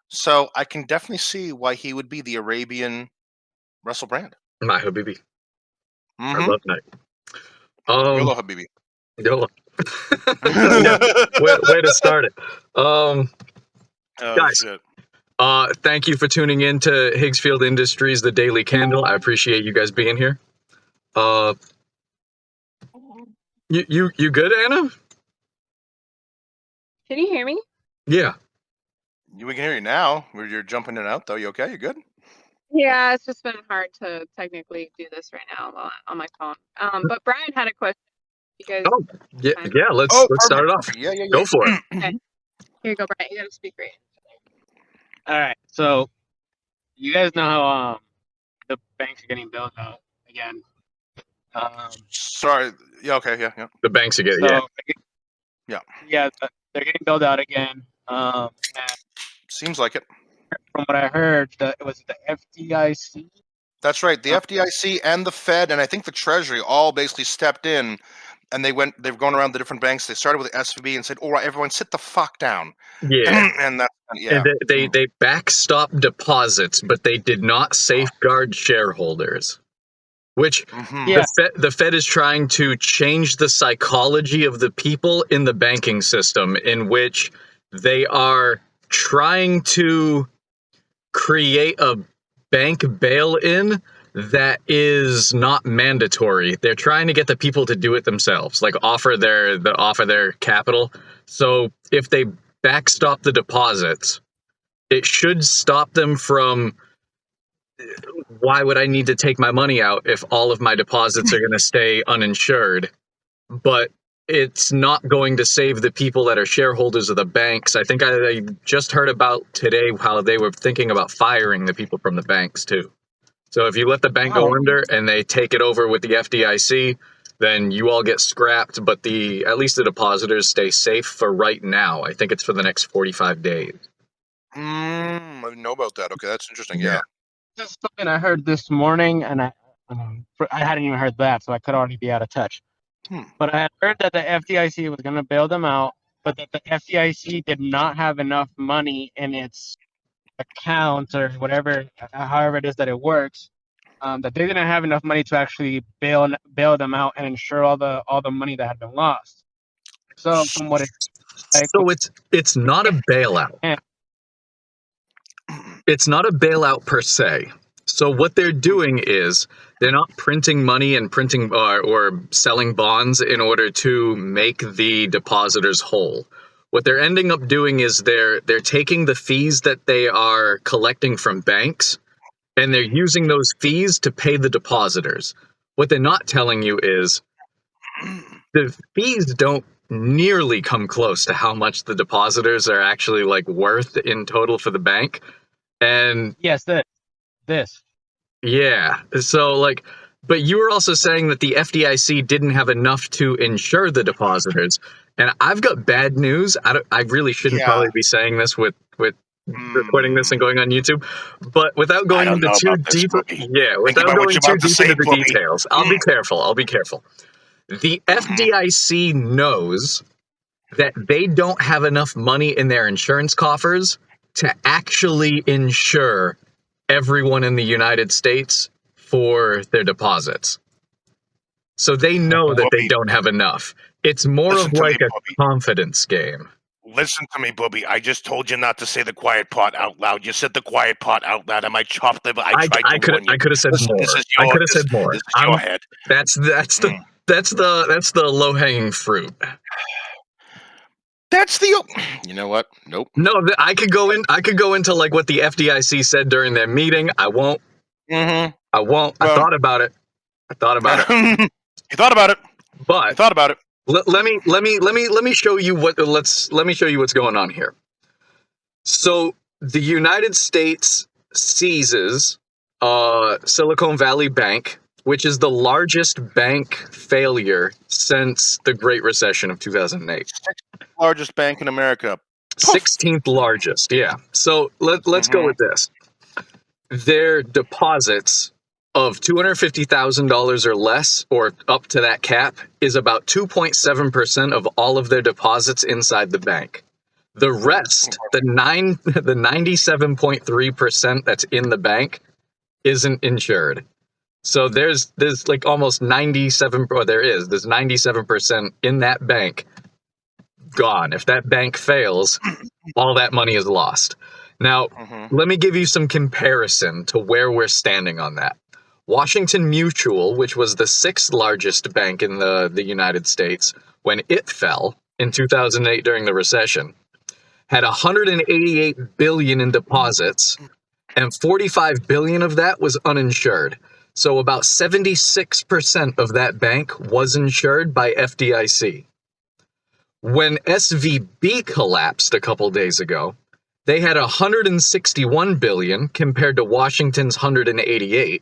So I can definitely see why he would be the Arabian Russell Brand. My Habibi. I Mm-hmm. love night. YOLO Habibi. YOLO. Yeah, way to start it. Oh Guys, shit. thank you for tuning in to Higgsfield Industries, the Daily Candle. I appreciate you guys being here. Uh, you good, Anna? Can you hear me? Yeah. We can hear you now. You're jumping in and out though. You okay? You good? Yeah, it's just been hard to technically do this right now on my phone. But Brian had a question because Oh, yeah, yeah. Let's Oh, start perfect. it off. Perfect. Yeah, yeah, Go yeah. for it. okay, here you go, Brian. You gotta speak right. All right, so you guys know how the banks are getting bailed out again. Sorry. Yeah. Okay. Yeah. Yeah. The banks again. So Yeah. yeah, they're getting bailed out again. And Seems like it. from what I heard, it was the FDIC. That's right. The FDIC and the Fed, and I think the Treasury all basically stepped in, and they've gone around the different banks. They started with the SVB and said, "All right, everyone, sit the fuck down." Yeah. And that, yeah. And they backstop deposits, but they did not safeguard shareholders. Which Yeah. the Fed is trying to change the psychology of the people in the banking system, in which they are trying to create a bank bail-in that is not mandatory. They're trying to get the people to do it themselves, like offer their capital. So if they backstop the deposits, it should stop them from, why would I need to take my money out if all of my deposits are going to stay uninsured? But it's not going to save the people that are shareholders of the banks. I think I just heard about today how they were thinking about firing the people from the banks too. So if you let the bank go under and they take it over with the FDIC, then you all get scrapped, but at least the depositors stay safe for right now. I think it's for the next 45 days. I didn't know about that. Okay, that's interesting. Yeah. This is something I heard this morning, and I hadn't even heard that, so I could already be out of touch. But I had heard that the FDIC was going to bail them out, but that the FDIC did not have enough money in its accounts or whatever, however it is that it works, that they didn't have enough money to actually bail them out and insure all the money that had been lost. So from what it's not a bailout. It's not a bailout per se. So what they're doing is they're not printing money and printing or selling bonds in order to make the depositors whole. What they're ending up doing is they're taking the fees that they are collecting from banks, and they're using those fees to pay the depositors. What they're not telling you is the fees don't nearly come close to how much the depositors are actually like worth in total for the bank. And yes, this. Yeah. So like, but you were also saying that the FDIC didn't have enough to insure the depositors. And I've got bad news. I really shouldn't probably be saying this with recording this and going on YouTube, but without going into too deep, without going too deep into the details, I'll be careful. The FDIC knows that they don't have enough money in their insurance coffers to actually insure everyone in the United States for their deposits. So they know that they don't have enough. It's more of like a confidence game. Listen to me, Booby. I just told you not to say the quiet part out loud. You said the quiet part out loud. I might chop liver. I could have said more. I could have said more. This is your head. That's the low hanging fruit. That's the. You know what? Nope. No, I could go into like what the FDIC said during their meeting. I won't. I won't. Well, I thought about it. You thought about it. But you thought about it. Let me show you what. Let me show you what's going on here. So the United States seizes Silicon Valley Bank, which is the largest bank failure since the Great Recession of 2008. Largest bank in America. 16th largest, yeah. So let's go with this. Their deposits of $250,000 or less, or up to that cap, is about 2.7% of all of their deposits inside the bank. The rest, the 97.3% that's in the bank isn't insured. So there's like almost 97, or there's 97% in that bank gone. If that bank fails, all that money is lost. Now, let me give you some comparison to where we're standing on that. Washington Mutual, which was the 6th largest bank in the United States when it fell in 2008 during the recession, had 188 billion in deposits, and 45 billion of that was uninsured. So about 76% of that bank was insured by FDIC. When SVB collapsed a couple days ago, they had 161 billion compared to Washington's 188,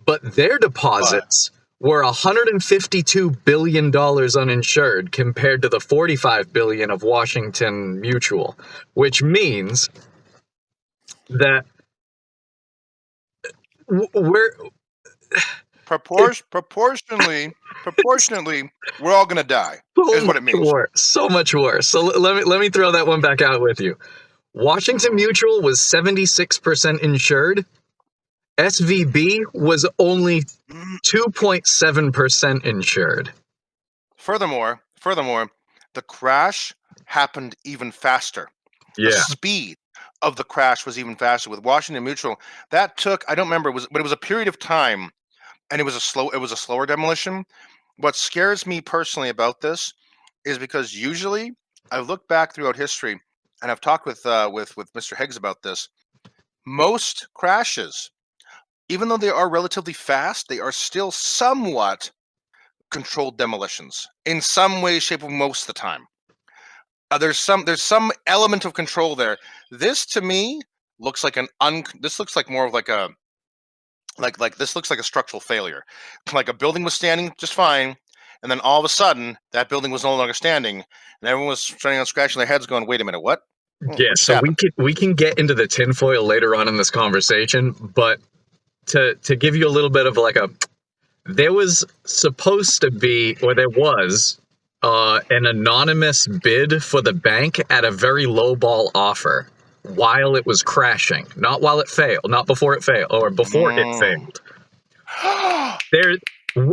but their deposits were $152 billion uninsured compared to the 45 billion of Washington Mutual, which means that we're proportionally, we're all gonna die. Is what it means. So much worse. So let me throw that one back out with you. Washington Mutual was 76% insured. SVB was only 2.7% insured. Furthermore, the crash happened even faster. Yeah. The speed of the crash was even faster with Washington Mutual. That took, I don't remember, but it was a period of time, and it was a slower demolition. What scares me personally about this is because usually I've looked back throughout history, and I've talked with Mr. Higgs about this. Most crashes, even though they are relatively fast, they are still somewhat controlled demolitions in some way, shape, or most of the time. There's some element of control there. This to me looks like this looks like more of like a this looks like a structural failure. Like a building was standing just fine, and then all of a sudden that building was no longer standing, and everyone was starting on scratching their heads, going, "Wait a minute, what?" Yeah. So we can get into the tinfoil later on in this conversation, but to give you a little bit of like there was supposed to be, or there was, an anonymous bid for the bank at a very low ball offer while it was crashing, not while it failed, not before it failed, or before it failed.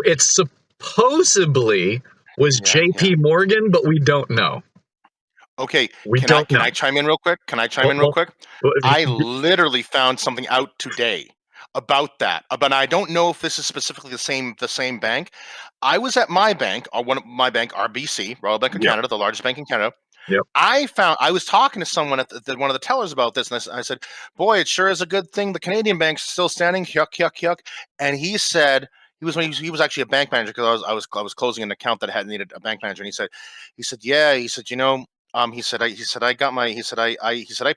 It supposedly was JP Morgan, but we don't know. Okay, can I chime in real quick? I literally found something out today about that. But I don't know if this is specifically the same bank. I was at my bank, or one of my bank, RBC, Royal Bank of Canada, the largest bank in Canada. Yep. I was talking to someone at one of the tellers about this, and I said, "Boy, it sure is a good thing the Canadian bank's still standing." Yuck, yuck, yuck. And he said he was actually a bank manager, because I was closing an account that had needed a bank manager, and he said, "Yeah," he said, I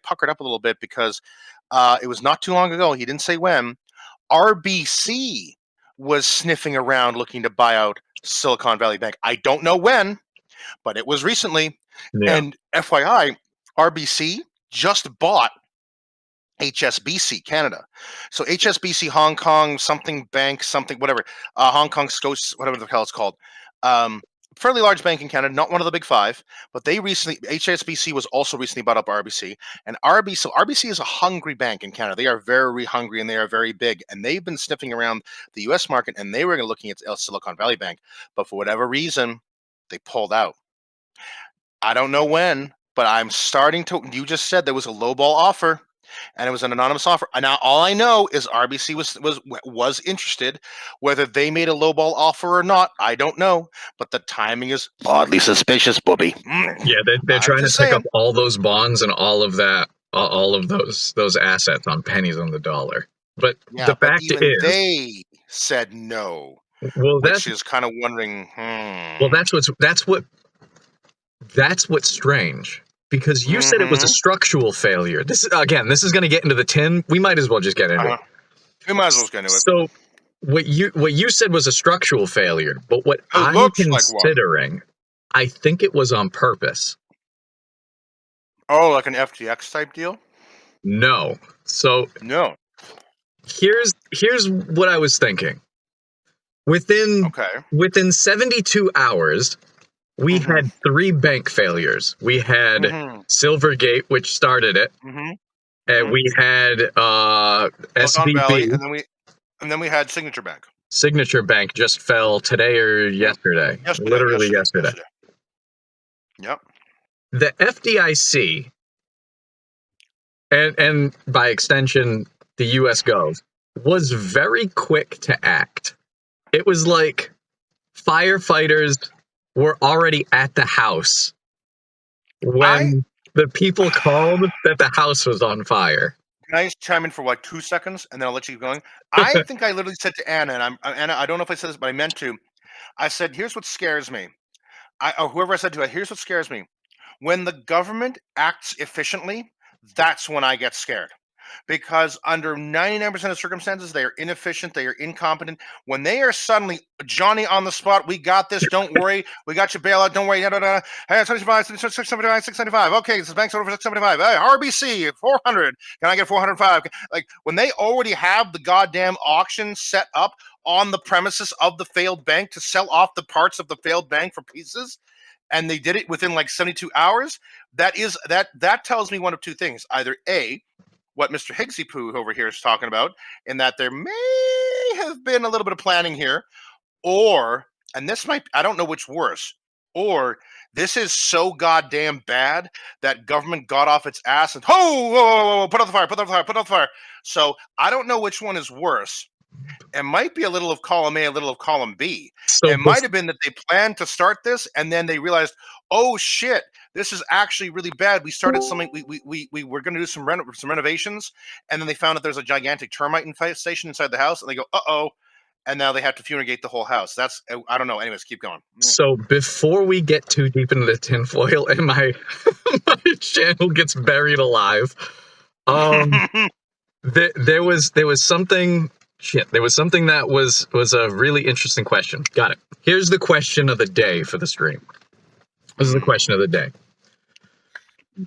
puckered up a little bit because it was not too long ago. He didn't say when. RBC was sniffing around looking to buy out Silicon Valley Bank. I don't know when, but it was recently. Yeah. And FYI, RBC just bought HSBC Canada. So HSBC Hong Kong something bank, something whatever, Hong Kong Scotia, whatever the hell it's called. Fairly large bank in Canada, not one of the big five, but HSBC was also recently bought up by RBC. And RBC is a hungry bank in Canada. They are very hungry, and they are very big, and they've been sniffing around the US market, and they were looking at Silicon Valley Bank, but for whatever reason, they pulled out. I don't know when, but I'm starting to, you just said there was a lowball offer, and it was an anonymous offer. And now all I know is RBC was interested. Whether they made a lowball offer or not, I don't know. But the timing is oddly suspicious, Bobby. Yeah, they're trying to pick up all those bonds and all of that, all of those assets on pennies on the dollar. But the fact is, they said no. Well, which is kind of wondering. Well, that's what's strange. Because you said it was a structural failure. This is going to get into the tin. We might as well just get into it. We might as well get into it. So what you said was a structural failure, but what I'm considering, I think it was on purpose. Oh, like an FTX type deal? No. So no. Here's what I was thinking. Within 72 hours, we Mhm. had 3 bank failures. We had Mhm. Silvergate, which started it, Mhm. and Mhm. we had Silicon Valley, SVB. and then we had Signature Bank. Signature Bank just fell today or Mm. yesterday. Yesterday. Literally Yesterday. yesterday. Yesterday. Yep. The FDIC and by extension the US Gov was very quick to act. It was like firefighters were already at the house I when the people called that the house was on fire. Can I just chime in for like 2 seconds, and then I'll let you keep going? I think I literally said to Anna, and Anna, I don't know if I said this, but I meant to. I said, "Here's what scares me." Or whoever I said to, "Here's what scares me. When the government acts efficiently, that's when I get scared." Because under 99% of circumstances, they are inefficient, they are incompetent. When they are suddenly Johnny on the spot, we got this, don't worry, we got your bailout, don't worry, Hey, 25, 675, 675. Okay, this bank's over 675. Hey, RBC, 400. Can I get 405? Like, when they already have the goddamn auction set up on the premises of the failed bank to sell off the parts of the failed bank for pieces, and they did it within like 72 hours, that tells me one of two things. Either A, what Mr. Higgsy Poo over here is talking about, in that there may have been a little bit of planning here, or, and this might, I don't know which worse, or this is so goddamn bad that government got off its ass and, whoa, put out the fire, put out the fire, put out the fire. So I don't know which one is worse. It might be a little of column A, a little of column B. So It might have been that they planned to start this and then they realized, oh shit, this is actually really bad. We started something. We were going to do some renovations, and then they found that there's a gigantic termite infestation inside the house, and they go, uh-oh, and now they have to fumigate the whole house. That's, I don't know. Anyways, keep going. So before we get too deep into the tinfoil and my my channel gets buried alive, there was something that was a really interesting question. Got it. Here's the question of the day for the stream. This is the question of the day.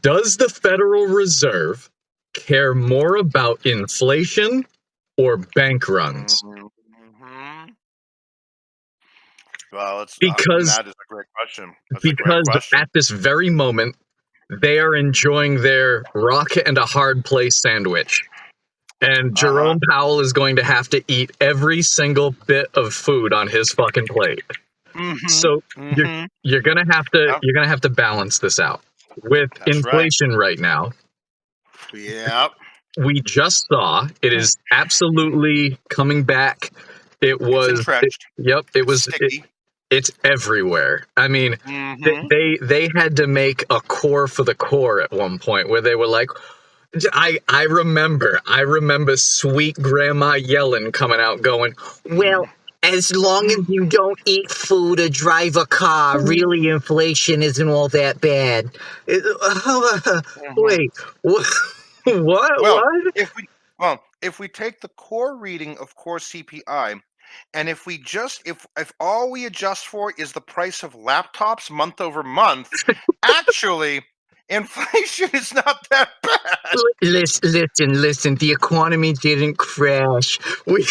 Does the Federal Reserve care more about inflation or bank runs? Mhm. Well, Because that is a great question. That's a great because question. at this very moment, they are enjoying their rock and a hard place sandwich. And Jerome Powell is going to have to eat every single bit of food on his fucking plate. So you're gonna have to balance this out with That's inflation right now. Yep. We just saw it is absolutely coming back. It was It's entrenched. it was sticky. it's everywhere. I mean, they had to make a core for the core at one point where they were like, I remember sweet grandma Yellen coming out going, well, as long as you don't eat food or drive a car, really inflation isn't all that bad. Wait, what? Well, What? if we take the core reading of core CPI, and if we just if all we adjust for is the price of laptops month over month, actually inflation is not that bad. Listen. The economy didn't crash. We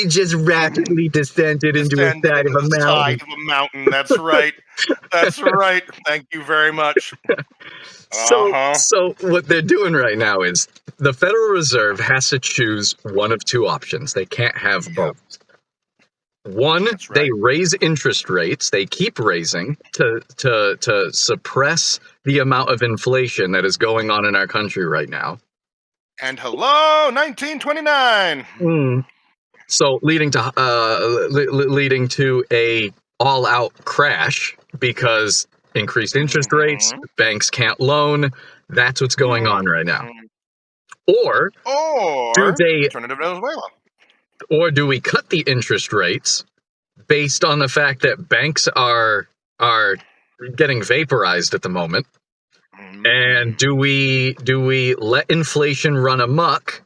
just rapidly descended into a side of a the mountain. side of a mountain. That's right. That's right. Thank you very much. So what they're doing right now is the Federal Reserve has to choose one of two options. They can't have both. One, That's right. they raise interest rates. They keep raising to suppress the amount of inflation that is going on in our country right now. And hello, 1929. So leading to a all-out crash because increased interest rates, banks can't loan. That's what's going on right now. Or do they turn it to Venezuela? Or do we cut the interest rates based on the fact that banks are getting vaporized at the moment? And do we let inflation run amok,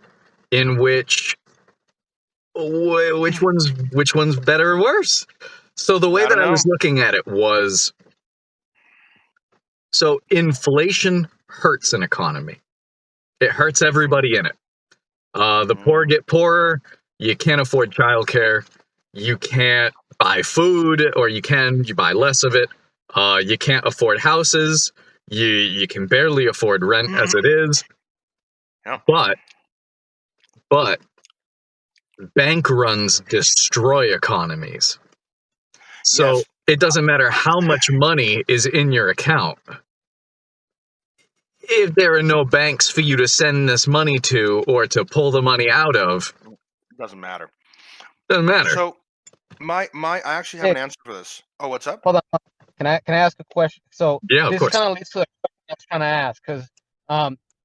in which one's better or worse? So the way that I was looking at it was, so inflation hurts an economy. It hurts everybody in it. The poor get poorer. You can't afford childcare. You can't buy food, or you buy less of it. You can't afford houses. You can barely afford rent as it is. Yeah. But bank runs destroy economies. So Yes. it doesn't matter how much money is in your account. If there are no banks for you to send this money to or to pull the money out of, Doesn't matter. doesn't matter. So I actually have Hey, an answer for this. Oh, what's up? hold on. Can I ask a question? So Yeah, of this course. kind of leads to the question I was trying to ask, because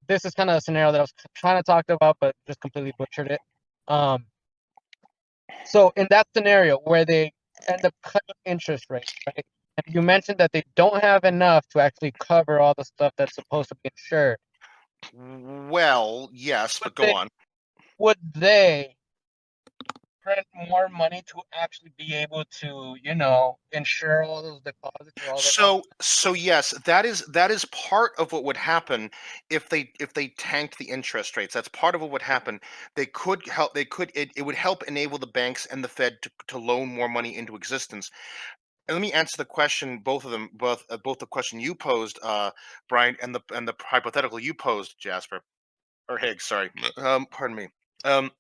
this is kind of a scenario that I was trying to talk about, but just completely butchered it. So in that scenario where they end up cutting interest rates, right? And you mentioned that they don't have enough to actually cover all the stuff that's supposed to be insured. Well, yes, but go They, on. would they print more money to actually be able to, insure all those deposits or all that? So yes, that is part of what would happen if they tanked the interest rates. That's part of what would happen. They could help. It would help enable the banks and the Fed to loan more money into existence. And let me answer the question, both of them, both the question you posed, Brian, and the hypothetical you posed, Jasper or Higgs. Sorry, pardon me. Um,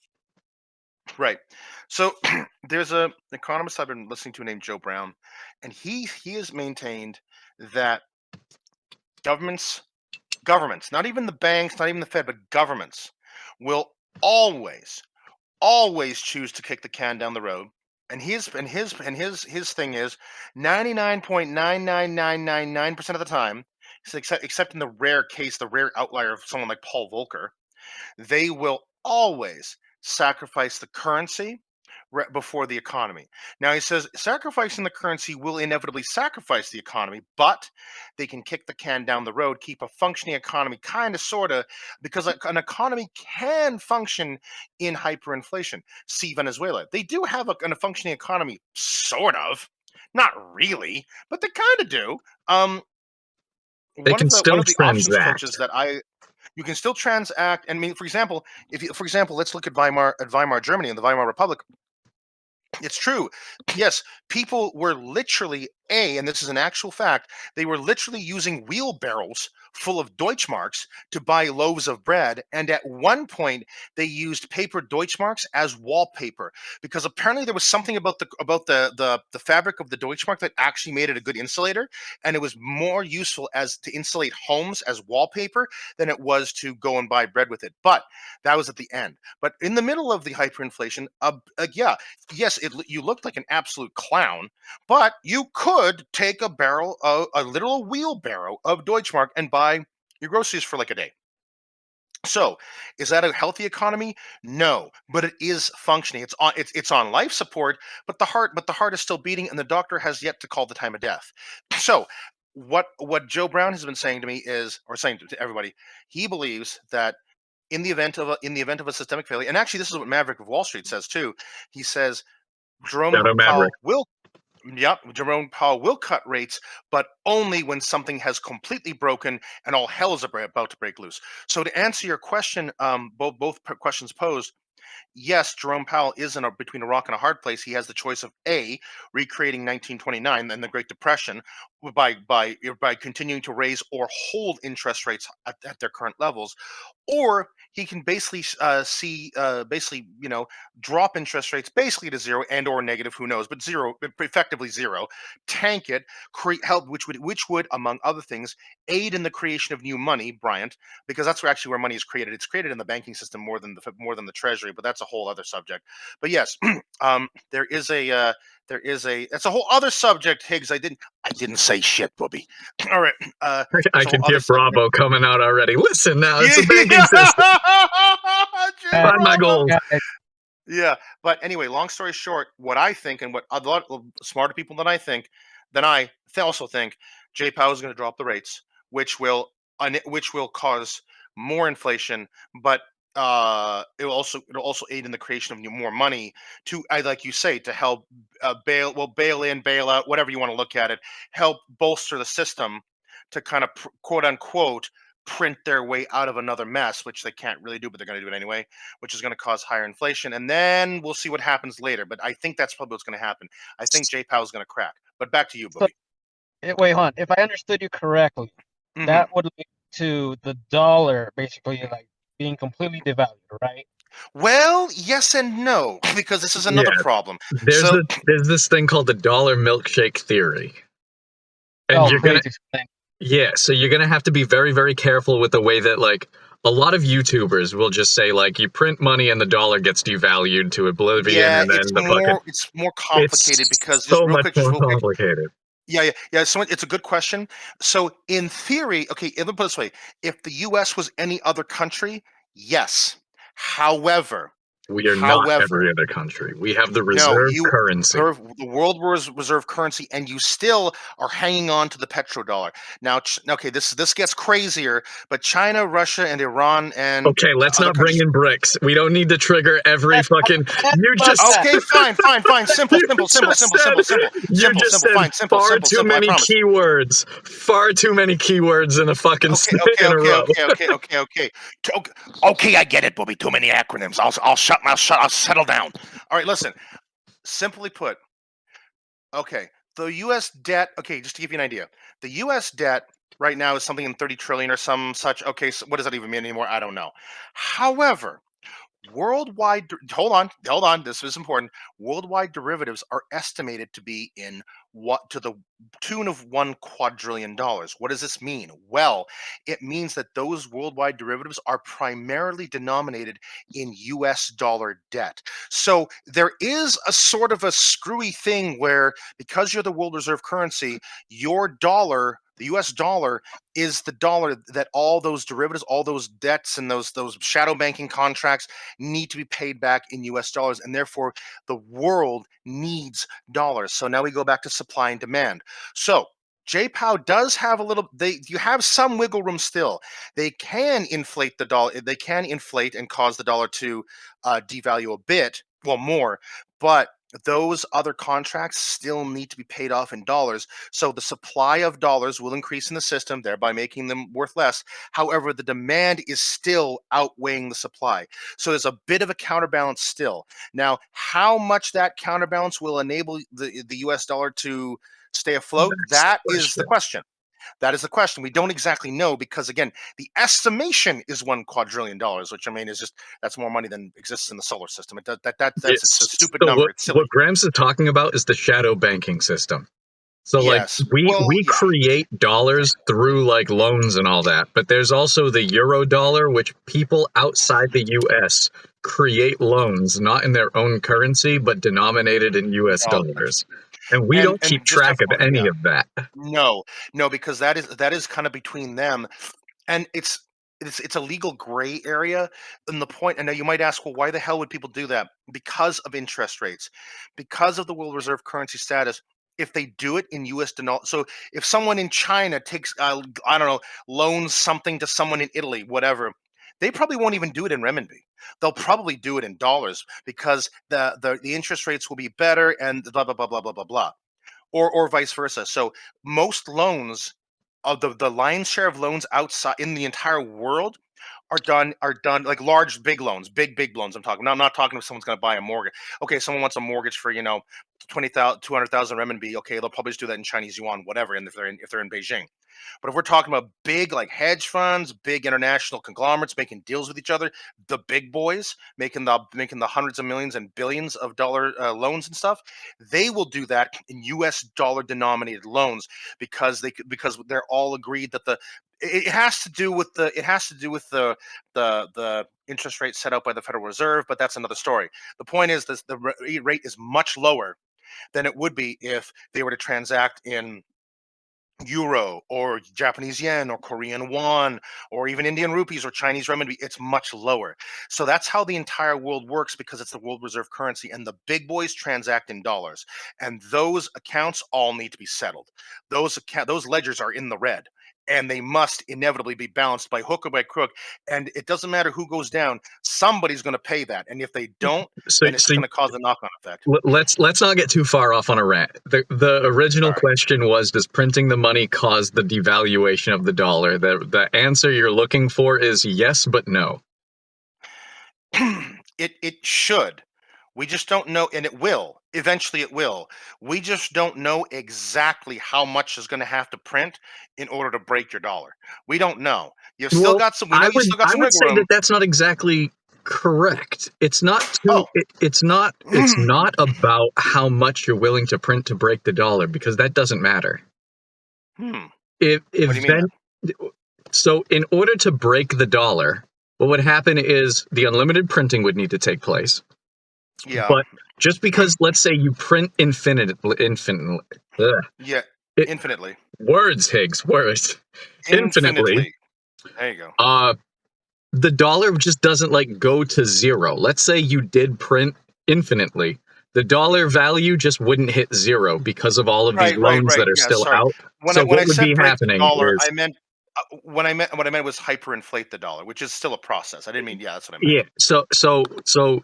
right. So there's a economist I've been listening to named Joe Brown, and he has maintained that governments, not even the banks, not even the Fed, but governments will always, always choose to kick the can down the road. And his thing is 99.99999% of the time, except in the rare case, the rare outlier of someone like Paul Volcker, they will always sacrifice the currency before the economy. Now he says sacrificing the currency will inevitably sacrifice the economy, but they can kick the can down the road, keep a functioning economy, kind of, sort of, because an economy can function in hyperinflation. See Venezuela; they do have a functioning economy, sort of, not really, but they kind of do. They One can of the still options transact. coaches that I you can still transact. And I mean, for example, for example, let's look at Weimar Germany and the Weimar Republic. It's true. Yes, people were literally and this is an actual fact, they were literally using wheelbarrows full of Deutschmarks to buy loaves of bread. And at one point, they used paper Deutschmarks as wallpaper because apparently there was something about the fabric of the Deutschmark that actually made it a good insulator, and it was more useful as to insulate homes as wallpaper than it was to go and buy bread with it. But that was at the end. But in the middle of the hyperinflation, yeah, yes, you looked like an absolute clown, but you could take a literal wheelbarrow of Deutschmark and buy your groceries for like a day. So, is that a healthy economy? No, but it is functioning. It's on life support, but the heart is still beating, and the doctor has yet to call the time of death. So, what Joe Brown has been saying to me is, or saying to everybody, he believes that in the event of a systemic failure, and actually this is what Maverick of Wall Street says too. He says Jerome Shadow Maverick. Powell will Yep, Jerome Powell will cut rates, but only when something has completely broken and all hell is about to break loose. So to answer your question, both questions posed, yes, Jerome Powell is between a rock and a hard place. He has the choice of A, recreating 1929 and the Great Depression by continuing to raise or hold interest rates at their current levels, or he can basically basically drop interest rates basically to zero and or negative, who knows, but zero, effectively zero, tank it, create help, which would among other things aid in the creation of new money, Bryant, because that's actually where money is created. It's created in the banking system more than the treasury, but that's a whole other subject. But yes, it's a whole other subject, Higgs. I didn't say shit, Bobby. All right. I It's a whole can other hear subject. Bravo coming out already. Listen now, it's Yeah. a banking system. Jay Uh, Find my Bravo. goals. Yeah, but anyway, long story short, what I think and what a lot of smarter people than I think, than I also think, Jay Powell is going to drop the rates, which will cause more inflation, but it'll also aid in the creation of more money to, I like you say, to help bail in, bail out, whatever you want to look at it, help bolster the system to kind of quote unquote print their way out of another mess, which they can't really do, but they're going to do it anyway, which is going to cause higher inflation. And then we'll see what happens later. But I think that's probably what's going to happen. I think Jay Powell's going to crack. But back to you, So, Bobby. Wait, hold on. If I understood you correctly, Mhm. that would lead to the dollar basically like being completely devalued, right? Well, yes and no, because this is another Yeah, problem. there's So, there's this thing called the dollar milkshake theory, and Oh, you're gonna please explain. yeah, so you're gonna have to be very, very careful with the way that like a lot of YouTubers will just say like you print money and the dollar gets devalued to oblivion, yeah, and then the fucking it's more it's complicated because just so much just more real quick. complicated. Yeah. So it's a good question. So in theory, okay, let me put it this way: if the U.S. was any other country, yes. However, We are not however, every other country. We have the no, reserve currency. the world reserve currency, and you still are hanging on to the petrodollar. Now, okay, this gets crazier, but China, Russia, and Iran and Okay, let's other not bring countries. in bricks. We don't need to trigger every fucking. You Fuck just that. Okay, fine. Simple, you simple, simple, just simple, said simple, simple, you simple, just simple. said Fine, simple, far simple, too simple. I many promise. keywords. Far too many keywords in a fucking Okay, in a row. Okay, I get it, Bobby. Too many acronyms. I'll settle down. All right, listen. Simply put, okay, the U.S. debt. Okay, just to give you an idea, the U.S. debt right now is something in 30 trillion or some such. Okay, so what does that even mean anymore? I don't know. However, hold on, this is important. Worldwide derivatives are estimated to be in what to the tune of $1 quadrillion. What does this mean? Well, it means that those worldwide derivatives are primarily denominated in US dollar debt. So there is a sort of a screwy thing where because you're the world reserve currency, your dollar, the US dollar, is the dollar that all those derivatives, all those debts and those shadow banking contracts need to be paid back in US dollars, and therefore the world needs dollars. So now we go back to supply and demand. So JPOW does have a little, you have some wiggle room still. They can inflate the dollar, they can inflate and cause the dollar to devalue a bit, well, more, but those other contracts still need to be paid off in dollars. So the supply of dollars will increase in the system, thereby making them worth less. However, the demand is still outweighing the supply. So there's a bit of a counterbalance still. Now, how much that counterbalance will enable the US dollar to stay afloat, That's the that is the question. question. That is the question. We don't exactly know because, again, the estimation is $1 quadrillion, which I mean is just that's more money than exists in the solar system. That's it's a Yes. stupid So number. It's what silly. Grams is talking about is the shadow banking system. So like Yes. we Yeah. create dollars through like loans and all that, but there's also the euro dollar, which people outside the US create loans not in their own currency but denominated in US Dollars. dollars. And we don't keep And just track of FYI, any yeah. of that. No, no, because that is kind of between them, and it's a legal gray area. And the point, and now you might ask, well, why the hell would people do that? Because of interest rates, because of the world reserve currency status. If they do it in U.S. so if someone in China takes, I don't know, loans something to someone in Italy, whatever, they probably won't even do it in renminbi. They'll probably do it in dollars because the interest rates will be better and blah blah blah blah blah blah blah, or vice versa. So most loans of the lion's share of loans outside in the entire world are done like large big loans, big loans. I'm not talking if someone's going to buy a mortgage. Okay, someone wants a mortgage for 20,000 200,000 renminbi. Okay, they'll probably just do that in Chinese yuan, whatever. And if they're in Beijing, but if we're talking about big like hedge funds, big international conglomerates making deals with each other, the big boys making the hundreds of millions and billions of dollar loans and stuff, they will do that in U.S. dollar denominated loans because they're all agreed that it has to do with the interest rate set out by the Federal Reserve, but that's another story. The point is that the rate is much lower than it would be if they were to transact in euro or Japanese yen or Korean won or even Indian rupees or Chinese renminbi. It's much lower. So that's how the entire world works because it's the world reserve currency, and the big boys transact in dollars, and those accounts all need to be settled. Those ledgers are in the red, and they must inevitably be balanced by hook or by crook. And it doesn't matter who goes down, somebody's going to pay that, and if they don't, So then it's so just going to cause a knock-on effect. let's not get too far off on a rant. The original Sorry. question was, does printing the money cause the devaluation of the dollar? The answer you're looking for is yes, but no. It should. We just don't know, and it will. Eventually, it will. We just don't know exactly how much is going to have to print in order to break your dollar. We don't know. You've still Well, got some. We know you still got I some would wiggle say room. that that's not exactly correct. It's not too. Oh, It's not. It's not about how much you're willing to print to break the dollar, because that doesn't matter. What If do you mean? So in order to break the dollar, what would happen is the unlimited printing would need to take place. Yeah. But just because, let's say, you print Yeah. it, Infinitely. words, Higgs, words, infinitely, There you go. the dollar just doesn't like go to zero. Let's say you did print infinitely. The dollar value just wouldn't hit zero because of all of these loans that are Yeah. still Sorry. out. When So I what would said be break the happening dollar, is, I meant what I meant was hyperinflate the dollar, which is still a process. I didn't mean that's what I meant. yeah. So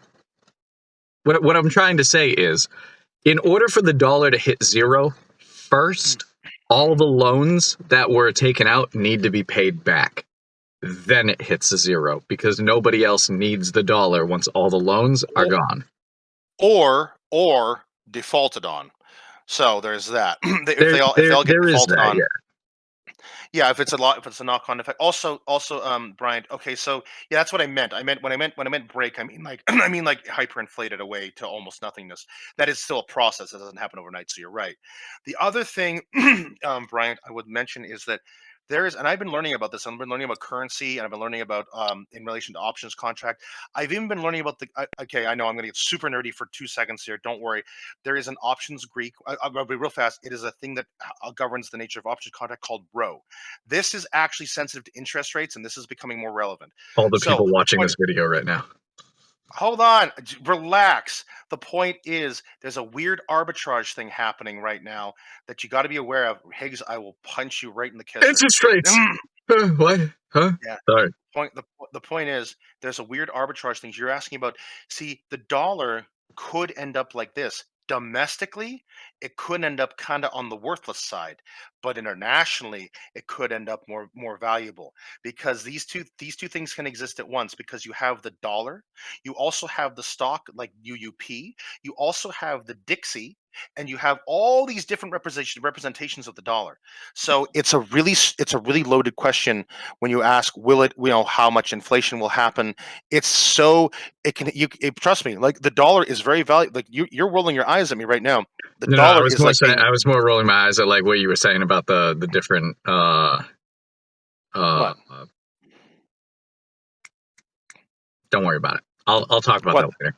what I'm trying to say is, in order for the dollar to hit zero, first, all the loans that were taken out need to be paid back. Then it hits a zero, because nobody else needs the dollar once all the loans are gone. Or defaulted on. So there's that. If There, they all there, get there is defaulted that. on, Yeah. yeah, if it's a knock-on effect. Also, Brian. Okay, so yeah, that's what I meant. When I meant break, I mean like I mean like hyperinflated away to almost nothingness. That is still a process. That doesn't happen overnight. So you're right. The other thing, Brian, I would mention is that there is, and I've been learning about this. I've been learning about currency, and I've been learning about in relation to options contract. I've even been learning about the. Okay, I know I'm going to get super nerdy for 2 seconds here. Don't worry. There is an options Greek. I'll be real fast. It is a thing that governs the nature of options contract called RO. This is actually sensitive to interest rates, and this is becoming more relevant. All the So people the watching point, this video right now. hold on, relax. The point is, there's a weird arbitrage thing happening right now that you got to be aware of. Higgs, I will punch you right in the kisser. Interest rates. What? Huh? Yeah. Sorry. The point is, there's a weird arbitrage thing you're asking about. See, the dollar could end up like this. Domestically, it could end up kind of on the worthless side, but internationally, it could end up more valuable, because these two things can exist at once, because you have the dollar, you also have the stock like UUP, you also have the Dixie, and you have all these different representations of the dollar. So it's a really loaded question when you ask, will it, how much inflation will happen. It's so, trust me, like the dollar is very valuable. Like you're rolling your eyes at me right now. The No, I dollar was is more like saying, being I was more rolling my eyes at like what you were saying about the different what don't worry about it. I'll talk about what that later.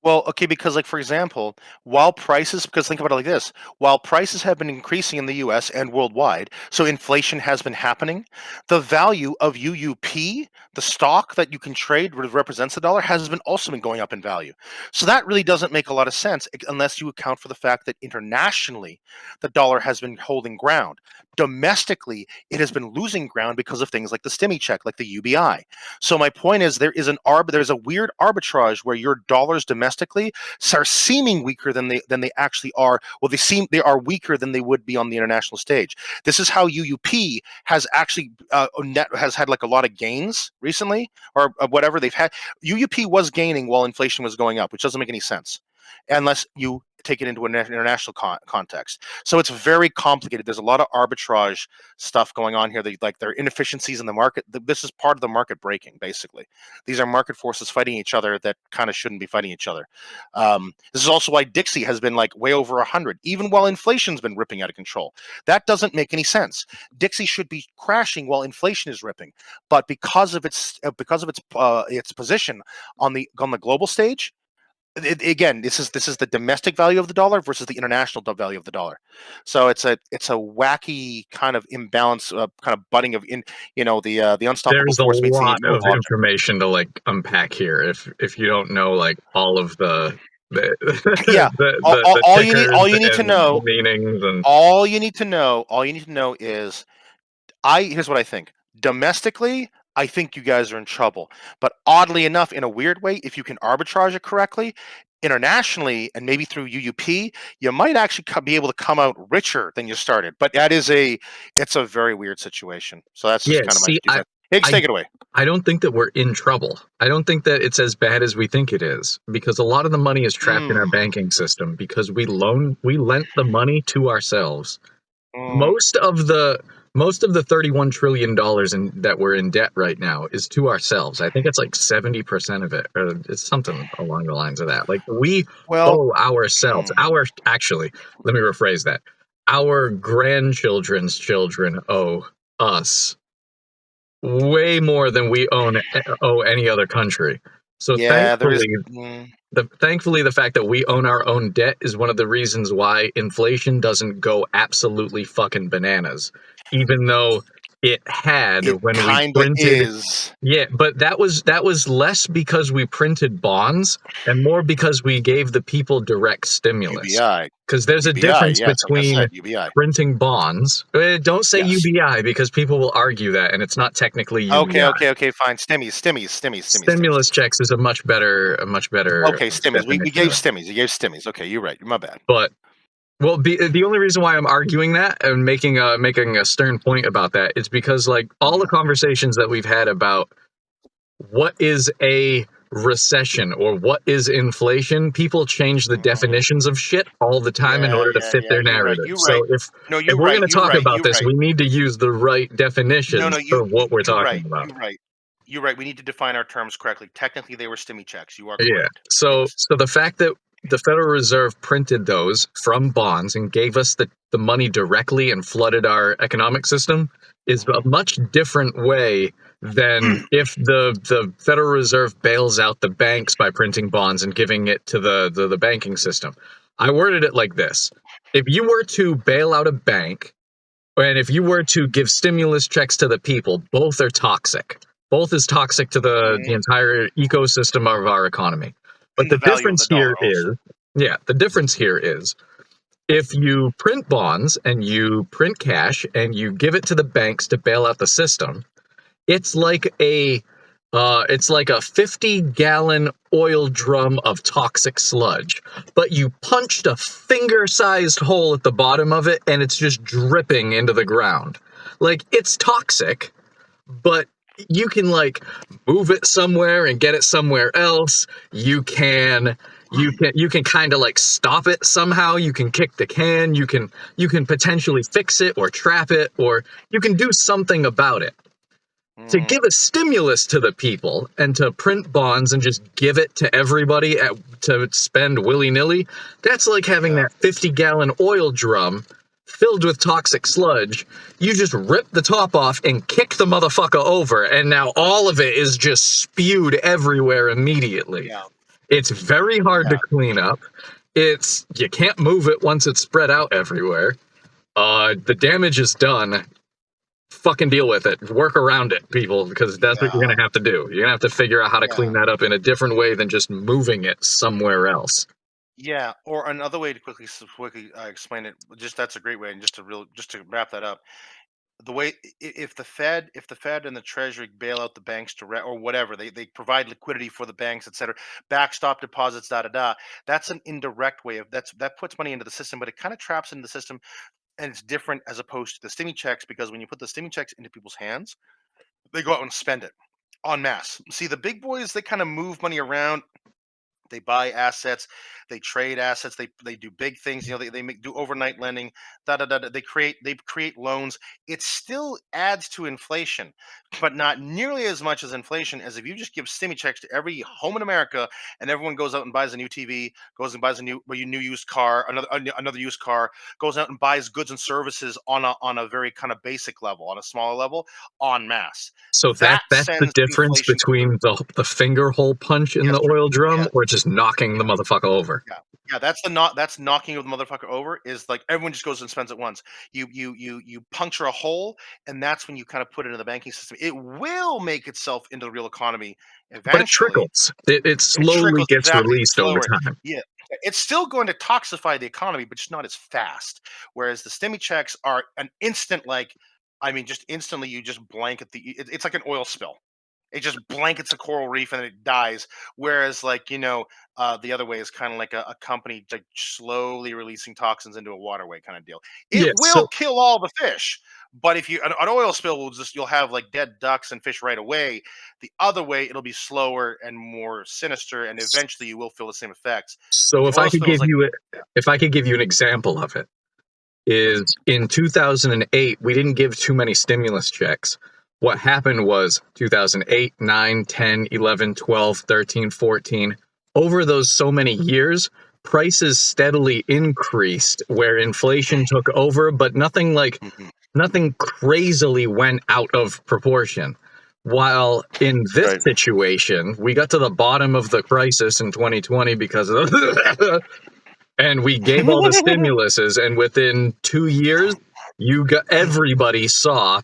Well, okay, because like for example, while prices, because think about it like this, while prices have been increasing in the US and worldwide, so inflation has been happening, the value of UUP, the stock that you can trade that represents the dollar, has been also been going up in value. So that really doesn't make a lot of sense unless you account for the fact that internationally the dollar has been holding ground. Domestically, it has been losing ground because of things like the stimmy check, like the UBI. So my point is, there's a weird arbitrage where your dollars domestically are seeming weaker than they actually are. Well, they are weaker than they would be on the international stage. This is how UUP has actually has had like a lot of gains recently, or whatever they've had. UUP was gaining while inflation was going up, which doesn't make any sense unless you take it into an international context. So it's very complicated. There's a lot of arbitrage stuff going on here. Like there are inefficiencies in the market. This is part of the market breaking, basically. These are market forces fighting each other that kind of shouldn't be fighting each other. This is also why Dixie has been like way over 100, even while inflation's been ripping out of control. That doesn't make any sense. Dixie should be crashing while inflation is ripping, but because of its position on the global stage, again, this is the domestic value of the dollar versus the international value of the dollar. So it's a wacky kind of imbalance, kind of butting of the unstoppable There's a force meets the lot nature of of object. information to like unpack here. If you don't know like all of the Yeah, the all you need to tickers and know, the meanings and all you need to know is here's what I think. Domestically, I think you guys are in trouble. But oddly enough, in a weird way, if you can arbitrage it correctly, internationally and maybe through UUP, you might actually be able to come out richer than you started. But it's a very weird situation. So that's yeah. just kind of my See, 2 cents. Higgs, I- take it away. I don't think that we're in trouble. I don't think that it's as bad as we think it is, because a lot of the money is trapped in our banking system because we lent the money to ourselves. Most of the $31 trillion that we're in debt right now is to ourselves. I think it's like 70% of it, or it's something along the lines of that. Like we owe ourselves. Actually, let me rephrase that. Our grandchildren's children owe us way more than we owe any other country. So yeah, there is. thankfully, the fact that we own our own debt is one of the reasons why inflation doesn't go absolutely fucking bananas, even though it had It when we kind of printed. is. Yeah, but that was less because we printed bonds and more because we gave the people direct stimulus. UBI. Because there's a UBI, difference yes, like I between said, UBI. printing bonds. Don't say Yes. UBI because people will argue that, and it's not technically UBI. Okay, fine. Stimmies. Stimulus checks is a much better. Okay, stimmies. We definition gave of it. stimmies. You gave stimmies. Okay, you're right. My bad. But well, the only reason why I'm arguing that and making a stern point about that is because like all the conversations that we've had about what is a recession or what is inflation, people change the definitions of shit all the time in order to fit their narrative. You're so right. if we're going to talk about this, we need to use the right definitions for what we're talking about. You're right. We need to define our terms correctly. Technically, they were stimmy checks. You are correct. Yeah. So the fact that the Federal Reserve printed those from bonds and gave us the money directly and flooded our economic system is a much different way than if the Federal Reserve bails out the banks by printing bonds and giving it to the banking system. I worded it like this. If you were to bail out a bank, and if you were to give stimulus checks to the people, both are toxic. Both is toxic to the entire ecosystem of our economy. But the difference here is if you print bonds and you print cash and you give it to the banks to bail out the system, it's like a 50-gallon oil drum of toxic sludge, but you punched a finger-sized hole at the bottom of it and it's just dripping into the ground. Like, it's toxic, but you can like move it somewhere and get it somewhere else. You can kind of like stop it somehow. You can kick the can. You can potentially fix it or trap it, or you can do something about it. To give a stimulus to the people and to print bonds and just give it to everybody to spend willy-nilly, that's like having that 50-gallon oil drum filled with toxic sludge. You just rip the top off and kick the motherfucker over, and now all of it is just spewed everywhere immediately. Yeah. It's very hard to clean up. You can't move it once it's spread out everywhere. The damage is done. Fucking deal with it. Work around it, people, because that's what you're going to have to do. You're going to have to figure out how to clean that up in a different way than just moving it somewhere else. Yeah, or another way to quickly explain it. That's a great way, and just to wrap that up. The way if the Fed and the Treasury bail out the banks direct or whatever, they provide liquidity for the banks, etc., backstop deposits, that's an indirect way of that puts money into the system, but it kind of traps into the system, and it's different as opposed to the stimmy checks, because when you put the stimmy checks into people's hands, they go out and spend it en masse. See, the big boys, they kind of move money around. They buy assets, they trade assets, they do big things. You know, they do overnight lending. They create loans. It still adds to inflation, but not nearly as much as inflation as if you just give stimmy checks to every home in America, and everyone goes out and buys a new TV, goes and buys a new used car, another used car, goes out and buys goods and services on a very kind of basic level, on a smaller level, en masse. So that's the difference between the finger hole punch in the oil drum or just knocking the motherfucker over. Yeah, that's knocking the motherfucker over. Is like everyone just goes and spends it once. You puncture a hole, and that's when you kind of put it into the banking system. It will make itself into the real economy eventually. But it trickles. It slowly gets released over time. Yeah, it's still going to toxify the economy, but just not as fast. Whereas the stimmy checks are an instant, just instantly you just blanket it's like an oil spill. It just blankets a coral reef and it dies. Whereas, like, the other way is kind of like a company like slowly releasing toxins into a waterway kind of deal. It Yeah, will kill all the fish, but if you an oil spill will you'll have like dead ducks and fish right away. The other way, it'll be slower and more sinister, and eventually you will feel the same effects. So The if I oil could spill is give like, you if I could give you an example of it, is in 2008 we didn't give too many stimulus checks. What happened was 2008, 9, 10, 11, 12, 13, 14. Over those so many years, prices steadily increased where inflation took over, but nothing crazily went out of proportion. While in this right. situation, we got to the bottom of the crisis in 2020 because of and we gave all the stimuluses, and within 2 years, everybody saw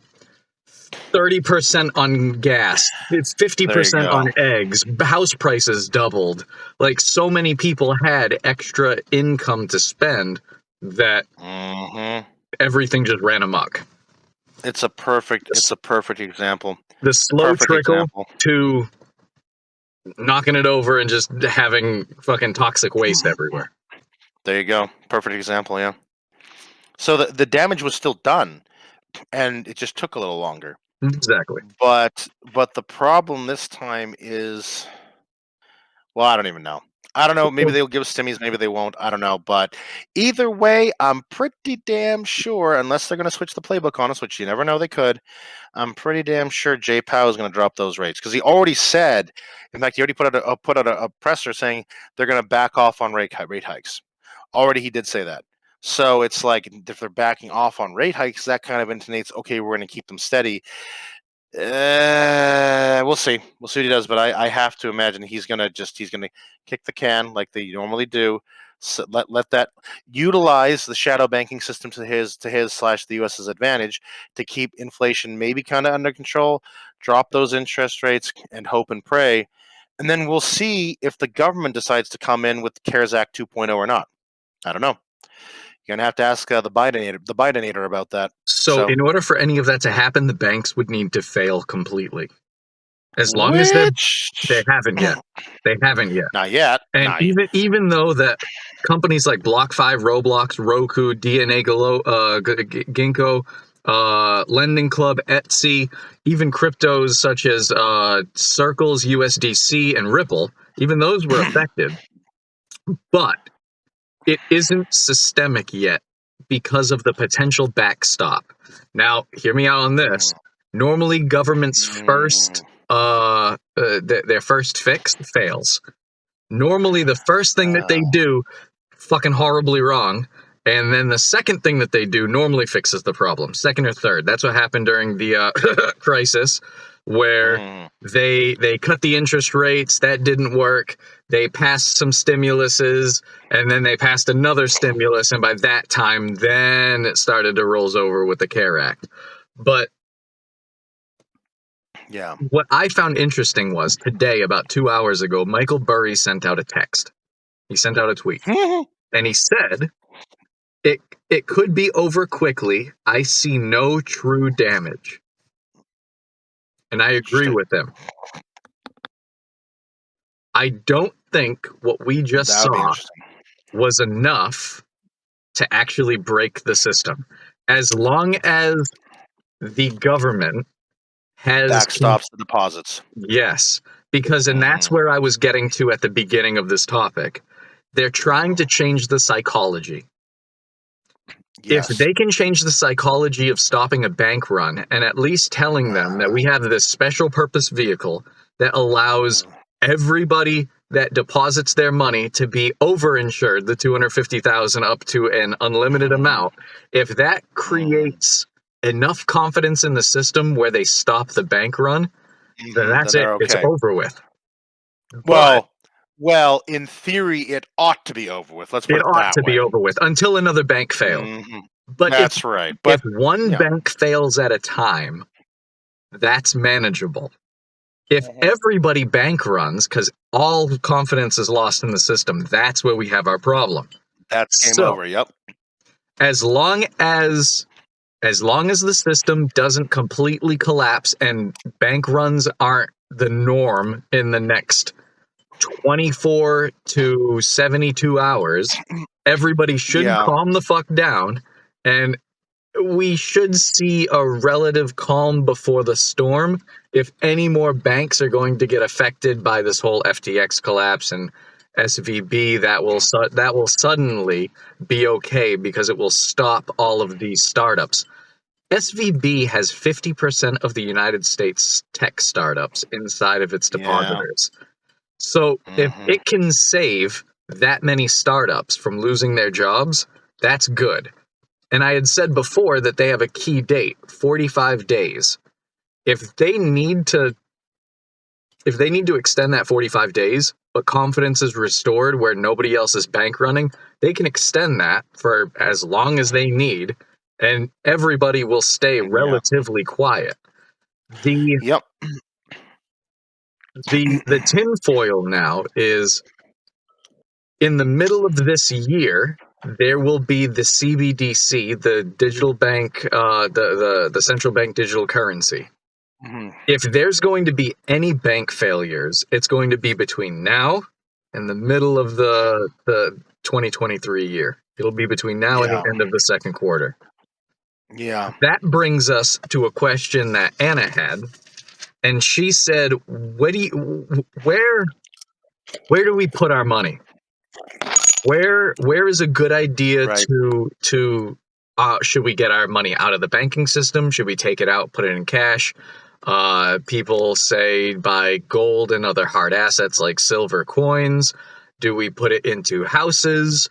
30% on gas. It's There you 50% on go. eggs. House prices doubled. Like, so many people had extra income to spend that everything just ran amok. It's a perfect example. The slow Perfect trickle example. to knocking it over and just having fucking toxic waste everywhere. There you go. Perfect example, yeah. So the damage was still done, and it just took a little longer. Exactly. But the problem this time is, well, I don't even know. I don't know. Maybe they'll give us stimmies. Maybe they won't. I don't know. But either way, I'm pretty damn sure, unless they're going to switch the playbook on us, which you never know they could, I'm pretty damn sure Jay Powell is going to drop those rates because he already said, in fact, he already put out a presser saying they're going to back off on rate hikes. Already, he did say that. So it's like if they're backing off on rate hikes, that kind of intonates, okay, we're going to keep them steady. We'll see. We'll see what he does, but I have to imagine he's gonna kick the can like they normally do. So let that utilize the shadow banking system to his / the US's advantage to keep inflation maybe kind of under control, drop those interest rates, and hope and pray, and then we'll see if the government decides to come in with CARES Act 2.0 or not. I don't know. You're gonna have to ask the Bidenator about that. So, in order for any of that to happen, the banks would need to fail completely. As long as they haven't yet. They haven't yet. Not yet. And even though that companies like BlockFi, Roblox, Roku, DNA Ginkgo, Lending Club, Etsy, even cryptos such as Circles, USDC, and Ripple, even those were affected. But it isn't systemic yet because of the potential backstop. Now, hear me out on this. Normally, government's first their first fix fails. Normally, the first thing that they do, fucking horribly wrong, and then the second thing that they do normally fixes the problem. Second or third. That's what happened during the crisis, where they cut the interest rates. That didn't work. They passed some stimuluses, and then they passed another stimulus, and by that time, then it started to roll over with the CARE Act. But yeah, what I found interesting was today, about 2 hours ago, Michael Burry sent out a text. He sent out a tweet, and he said, "It could be over quickly. I see no true damage." And I agree with him. I don't think what we just saw was enough to actually break the system. As long as the government backstops the deposits. Yes, because, and that's where I was getting to at the beginning of this topic. They're trying to change the psychology. Yes. If they can change the psychology of stopping a bank run and at least telling them that we have this special purpose vehicle that allows everybody that deposits their money to be overinsured, the $250,000 up to an unlimited amount, if that creates enough confidence in the system where they stop the bank run, then that's it. Okay. It's over with. Well, in theory, it ought to be over with. Let's put it that way. It ought to be over with until another bank fails. But that's right. But if one bank fails at a time, that's manageable. If everybody bank runs, because all confidence is lost in the system, that's where we have our problem. That's game over. Yep. As long as the system doesn't completely collapse and bank runs aren't the norm in the next 24 to 72 hours. Everybody should Yeah. calm the fuck down, and we should see a relative calm before the storm. If any more banks are going to get affected by this whole FTX collapse and SVB, that will suddenly be okay because it will stop all of these startups. SVB has 50% of the United States tech startups inside of its depositors. So if it can save that many startups from losing their jobs, that's good. And I had said before that they have a key date, 45 days. If they need to extend that 45 days, but confidence is restored where nobody else is bank running, they can extend that for as long as they need, and everybody will stay relatively quiet. Yep. The tinfoil now is in the middle of this year, there will be the CBDC, the digital bank, the central bank digital currency. If there's going to be any bank failures, it's going to be between now and the middle of the 2023 year. It'll be between now and the end of the second quarter. Yeah. That brings us to a question that Anna had, and she said, where do we put our money? Where is a good idea to should we get our money out of the banking system? Should we take it out, put it in cash? People say buy gold and other hard assets like silver coins. Do we put it into houses?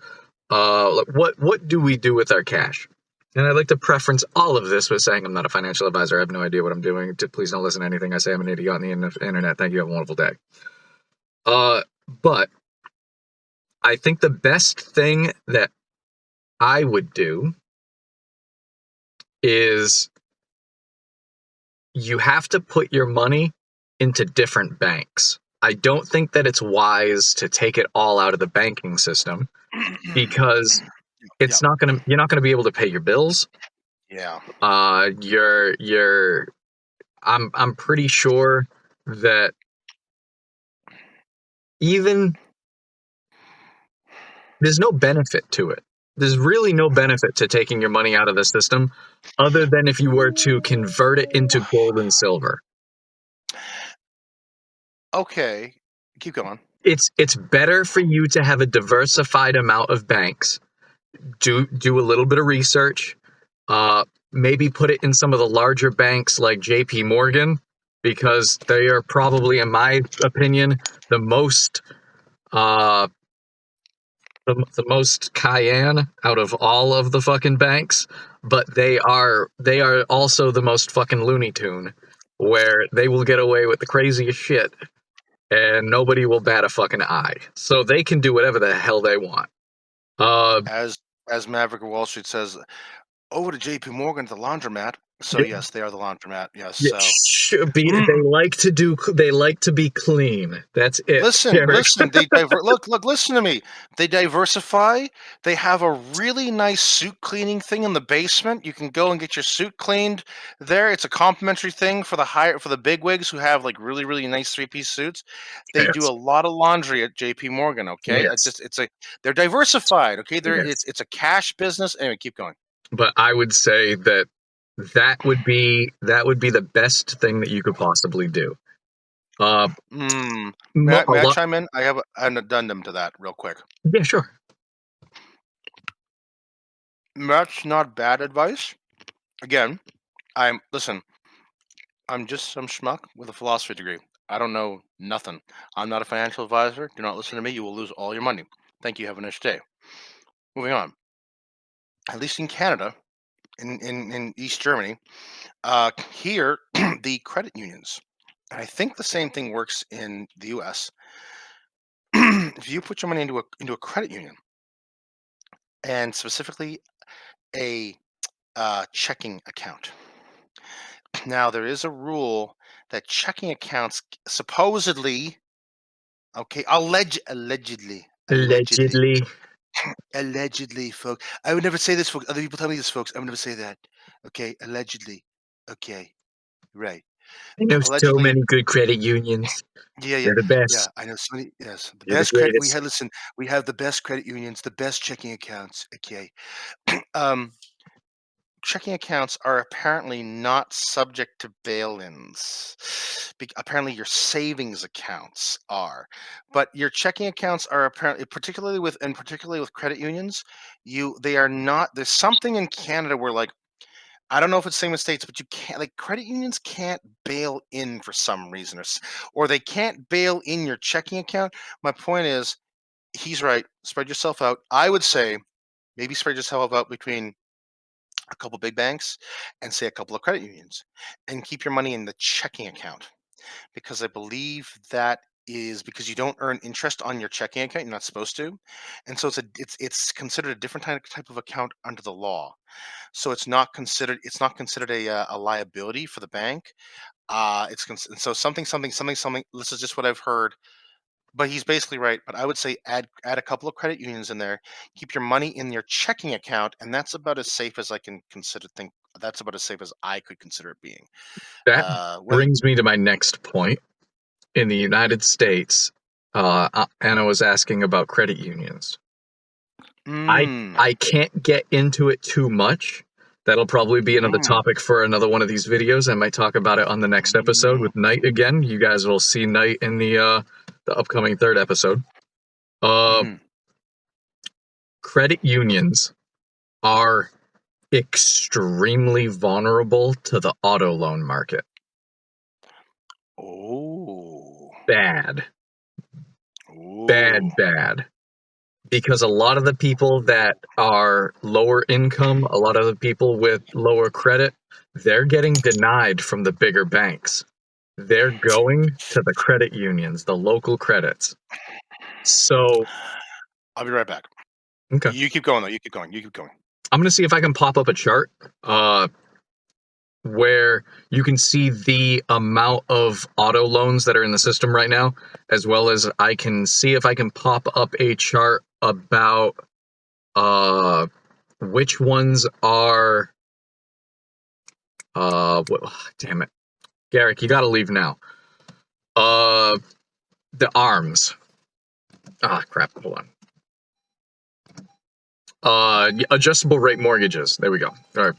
What do we do with our cash? And I'd like to preference all of this with saying I'm not a financial advisor. I have no idea what I'm doing. Please don't listen to anything I say. I'm an idiot on the internet. Thank you. Have a wonderful day. But I think the best thing that I would do is you have to put your money into different banks. I don't think that it's wise to take it all out of the banking system because you're not going to be able to pay your bills. Yeah. I'm pretty sure that even there's no benefit to it. There's really no benefit to taking your money out of the system other than if you were to convert it into gold and silver. Okay. Keep going. It's better for you to have a diversified amount of banks. Do a little bit of research. Maybe put it in some of the larger banks like JP Morgan, because they are probably, in my opinion, the most the most cayenne out of all of the fucking banks, but they are also the most fucking Looney Tune, where they will get away with the craziest shit and nobody will bat a fucking eye. So they can do whatever the hell they want. As Maverick of Wall Street says, over to JP Morgan, the laundromat. So yes, they are the laundromat. Yes. Yeah, So should be, they like to be clean. That's it. listen. Listen, to me. They diversify. They have a really nice suit cleaning thing in the basement. You can go and get your suit cleaned there. It's a complimentary thing for the bigwigs who have like really, really nice 3-piece suits. They do a lot of laundry at JP Morgan. Okay. Yes. They're diversified. Okay. Yes. It's a cash business. Anyway, keep going. But I would say that would be the best thing that you could possibly do. May I chime in? I have an addendum to that real quick. Yeah, sure. That's not bad advice. Again, I'm just some schmuck with a philosophy degree. I don't know nothing. I'm not a financial advisor. Do not listen to me. You will lose all your money. Thank you. Have a nice day. Moving on. At least in Canada, in East Germany, here the credit unions, and I think the same thing works in the U.S. If you put your money into a credit union, and specifically a checking account. Now there is a rule that checking accounts supposedly, okay, allegedly, folks. I would never say this, folks. Other people tell me this, folks. I would never say that. Okay, allegedly. Okay, right. I know so Allegedly, many good credit unions. yeah, yeah, They're the yeah. best. I know so many. Yes, the You're the best credit. We greatest. had listen. We have the best credit unions, the best checking accounts. Okay. Um, checking accounts are apparently not subject to bail-ins. Apparently, your savings accounts are, but your checking accounts are apparently, particularly with credit unions, they are not. There's something in Canada where, like, I don't know if it's the same as states, but you can't, like, credit unions can't bail in for some reason, or they can't bail in your checking account. My point is, he's right. Spread yourself out. I would say maybe spread yourself out between a couple big banks and say a couple of credit unions, and keep your money in the checking account, because I believe that is because you don't earn interest on your checking account. You're not supposed to, and so it's considered a different type of account under the law. So it's not considered a liability for the bank. So something. This is just what I've heard, but he's basically right. But I would say add a couple of credit unions in there. Keep your money in your checking account, and that's about as safe as I can consider. Think that's about as safe as I could consider it being. That Whether brings me to my next point. In the United States, Anna was asking about credit unions. I mm, I can't get into it too much. That'll probably be another mm, topic for another one of these videos. I might talk about it on the next episode mm, with Knight again. You guys will see Knight in the upcoming third episode. Uh, mhm. credit unions are extremely vulnerable to the auto loan market. Oh, Bad, oh, bad. Because a lot of the people that are lower income, a lot of the people with lower credit, they're getting denied from the bigger banks. They're going to the credit unions, the local credits. So, I'll be right back. okay. You keep going though. You keep going. You keep going. I'm going to see if I can pop up a chart where you can see the amount of auto loans that are in the system right now, as well as I can see if I can pop up a chart about which ones are damn it. Garrick, you gotta leave now. The arms. Ah, crap, hold on. Adjustable rate mortgages. There we go. Or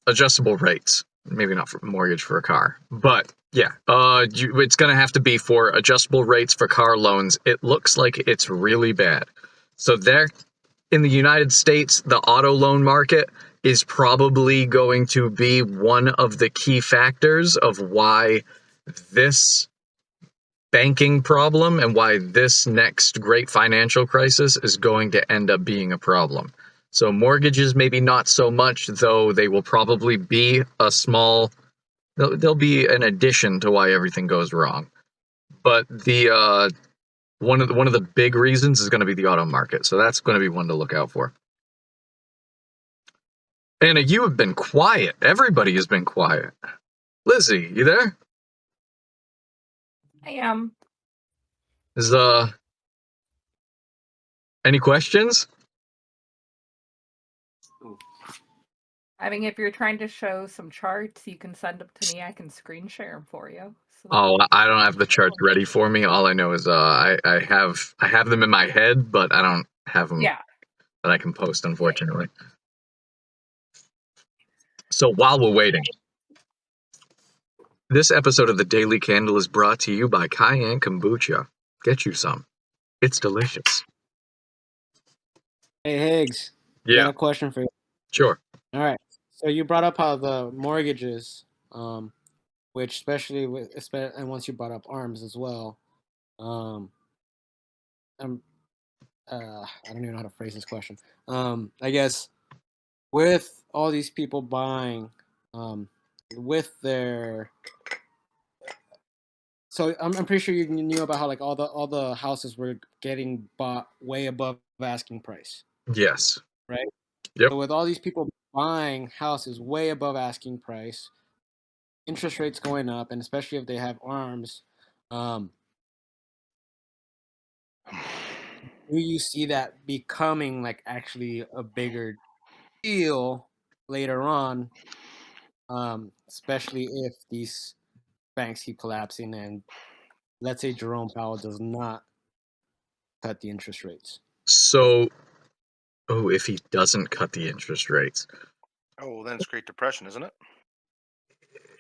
adjustable rates. Maybe not for mortgage for a car, but yeah. It's gonna have to be for adjustable rates for car loans. It looks like it's really bad. So there, in the United States, the auto loan market is probably going to be one of the key factors of why this banking problem and why this next great financial crisis is going to end up being a problem. So mortgages maybe not so much, though they will probably be they'll be an addition to why everything goes wrong. But the one of the big reasons is going to be the auto market. So that's going to be one to look out for. Anna, you have been quiet. Everybody has been quiet. Lizzie, you there? I am. Is any questions? I mean, if you're trying to show some charts, you can send them to me. I can screen share them for you. So Oh, I don't have the charts ready for me. All I know is I have them in my head, but I don't have them yeah. that I can post, unfortunately. So while we're waiting, this episode of the Daily Candle is brought to you by Cayenne Kombucha. Get you some. It's delicious. Hey Higgs, I Yeah, got a question for you. sure. All right, so you brought up how the mortgages, which and once you brought up arms as well, um, I don't even know how to phrase this question. I guess with all these people buying, with their, so I'm pretty sure you knew about how like all the houses were getting bought way above asking price, Yes. right? Yep. So with all these people buying houses way above asking price, interest rates going up, and especially if they have arms, do you see that becoming like actually a bigger deal later on especially if these banks keep collapsing and let's say Jerome Powell does not cut the interest rates. So, oh, if he doesn't cut the interest rates. Oh, well, then it's Great Depression, isn't it?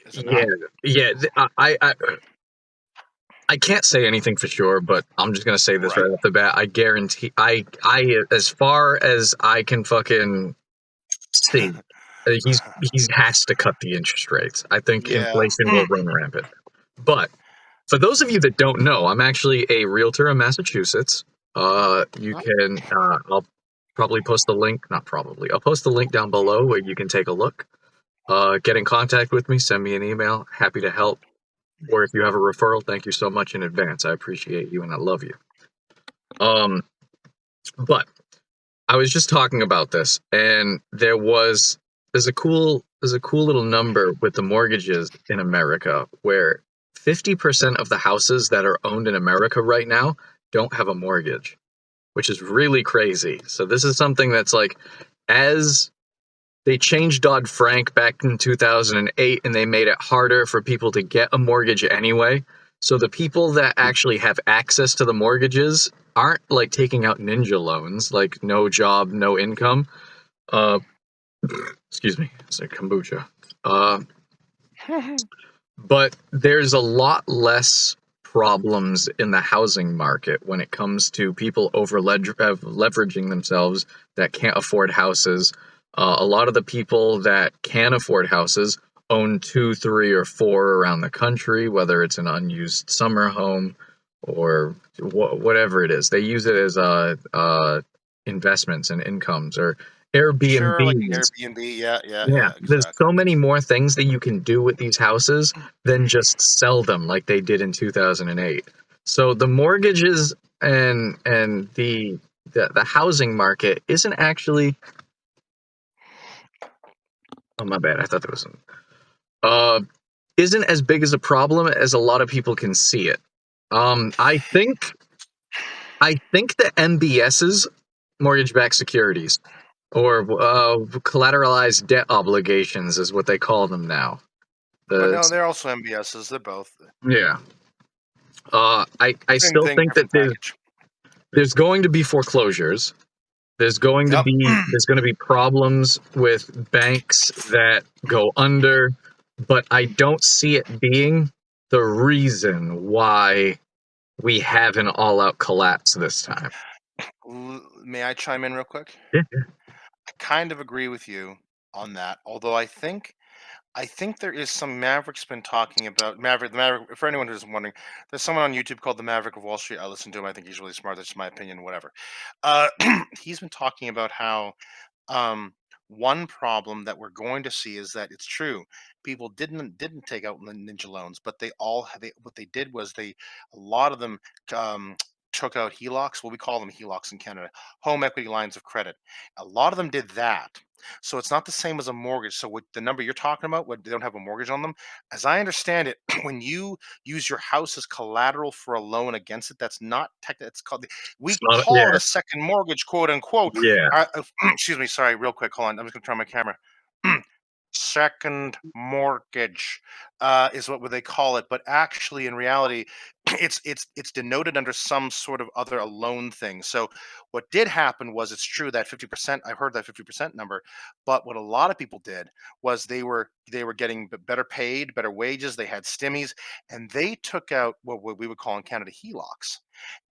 Is it Yeah, not? yeah. I can't say anything for sure, but I'm just gonna say this Right. right off the bat. I guarantee. As far as I can fucking see, he has to cut the interest rates. I think Yeah. inflation will run rampant. But for those of you that don't know, I'm actually a realtor in Massachusetts. You can. I'll probably post the link. Not probably. I'll post the link down below where you can take a look. Get in contact with me. Send me an email. Happy to help. Or if you have a referral, thank you so much in advance. I appreciate you and I love you. But I was just talking about this, and there's a cool little number with the mortgages in America where 50% of the houses that are owned in America right now don't have a mortgage, which is really crazy. So this is something that's like, as they changed Dodd-Frank back in 2008 and they made it harder for people to get a mortgage anyway. So the people that actually have access to the mortgages aren't like taking out ninja loans, like no job, no income. Excuse me, it's like kombucha. But there's a lot less problems in the housing market when it comes to people leveraging themselves that can't afford houses. A lot of the people that can afford houses own 2, 3, or 4 around the country, whether it's an unused summer home or whatever it is. They use it as investments and incomes or Sure, like an Airbnbs. Airbnb. Yeah, Yeah, there's exactly. so many more things that you can do with these houses than just sell them like they did in 2008. So the mortgages and the housing market isn't actually. Oh, my bad. I thought there was some. Isn't as big as a problem as a lot of people can see it. I think the MBSs, mortgage-backed securities, or collateralized debt obligations, is what they call them now. But no, they're also MBSs. They're both. Yeah. I Same still thing, think that different package. there's going to be foreclosures. There's going Yep. to be problems with banks that go under, but I don't see it being the reason why we have an all-out collapse this time. May I chime in real quick? Yeah. I kind of agree with you on that. Although I think there is some Maverick's been talking about Maverick. The Maverick, for anyone who's wondering, there's someone on YouTube called the Maverick of Wall Street. I listen to him. I think he's really smart. That's my opinion. Whatever. He's been talking about how um, one problem that we're going to see is that it's true. People didn't take out ninja loans, but what they did was a lot of them um, took out HELOCs. Well, we call them HELOCs in Canada, home equity lines of credit. A lot of them did that. So it's not the same as a mortgage. So what the number you're talking about, what they don't have a mortgage on them, as I understand it, when you use your house as collateral for a loan against it, that's not technically. It's called we It's not, call it a second mortgage, quote unquote. yeah. Excuse me, sorry, real quick, hold on. I'm just gonna turn on my camera. Second mortgage is what would they call it, but actually, in reality, it's denoted under some sort of other a loan thing. So what did happen was it's true that 50%. I heard that 50% number, but what a lot of people did was they were getting better paid, better wages. They had stimmies, and they took out what we would call in Canada HELOCs.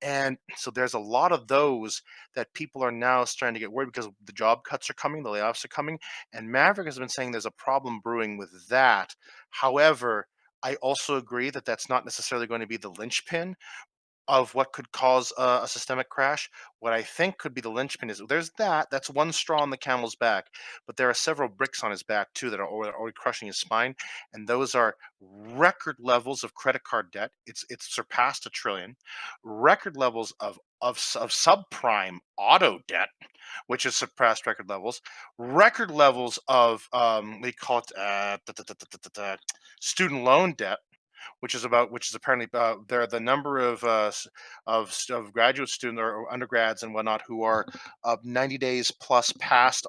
And so there's a lot of those that people are now starting to get worried because the job cuts are coming, the layoffs are coming, and Maverick has been saying there's a problem brewing with that. However, I also agree that that's not necessarily going to be the linchpin of what could cause a systemic crash. What I think could be the linchpin is that's one straw on the camel's back, but there are several bricks on his back too that are already crushing his spine, and those are record levels of credit card debt. It's surpassed $1 trillion. Record levels of subprime auto debt, which has surpassed record levels. Record levels of we call it student loan debt, which is apparently there the number of of graduate students or undergrads and whatnot who are 90 days plus past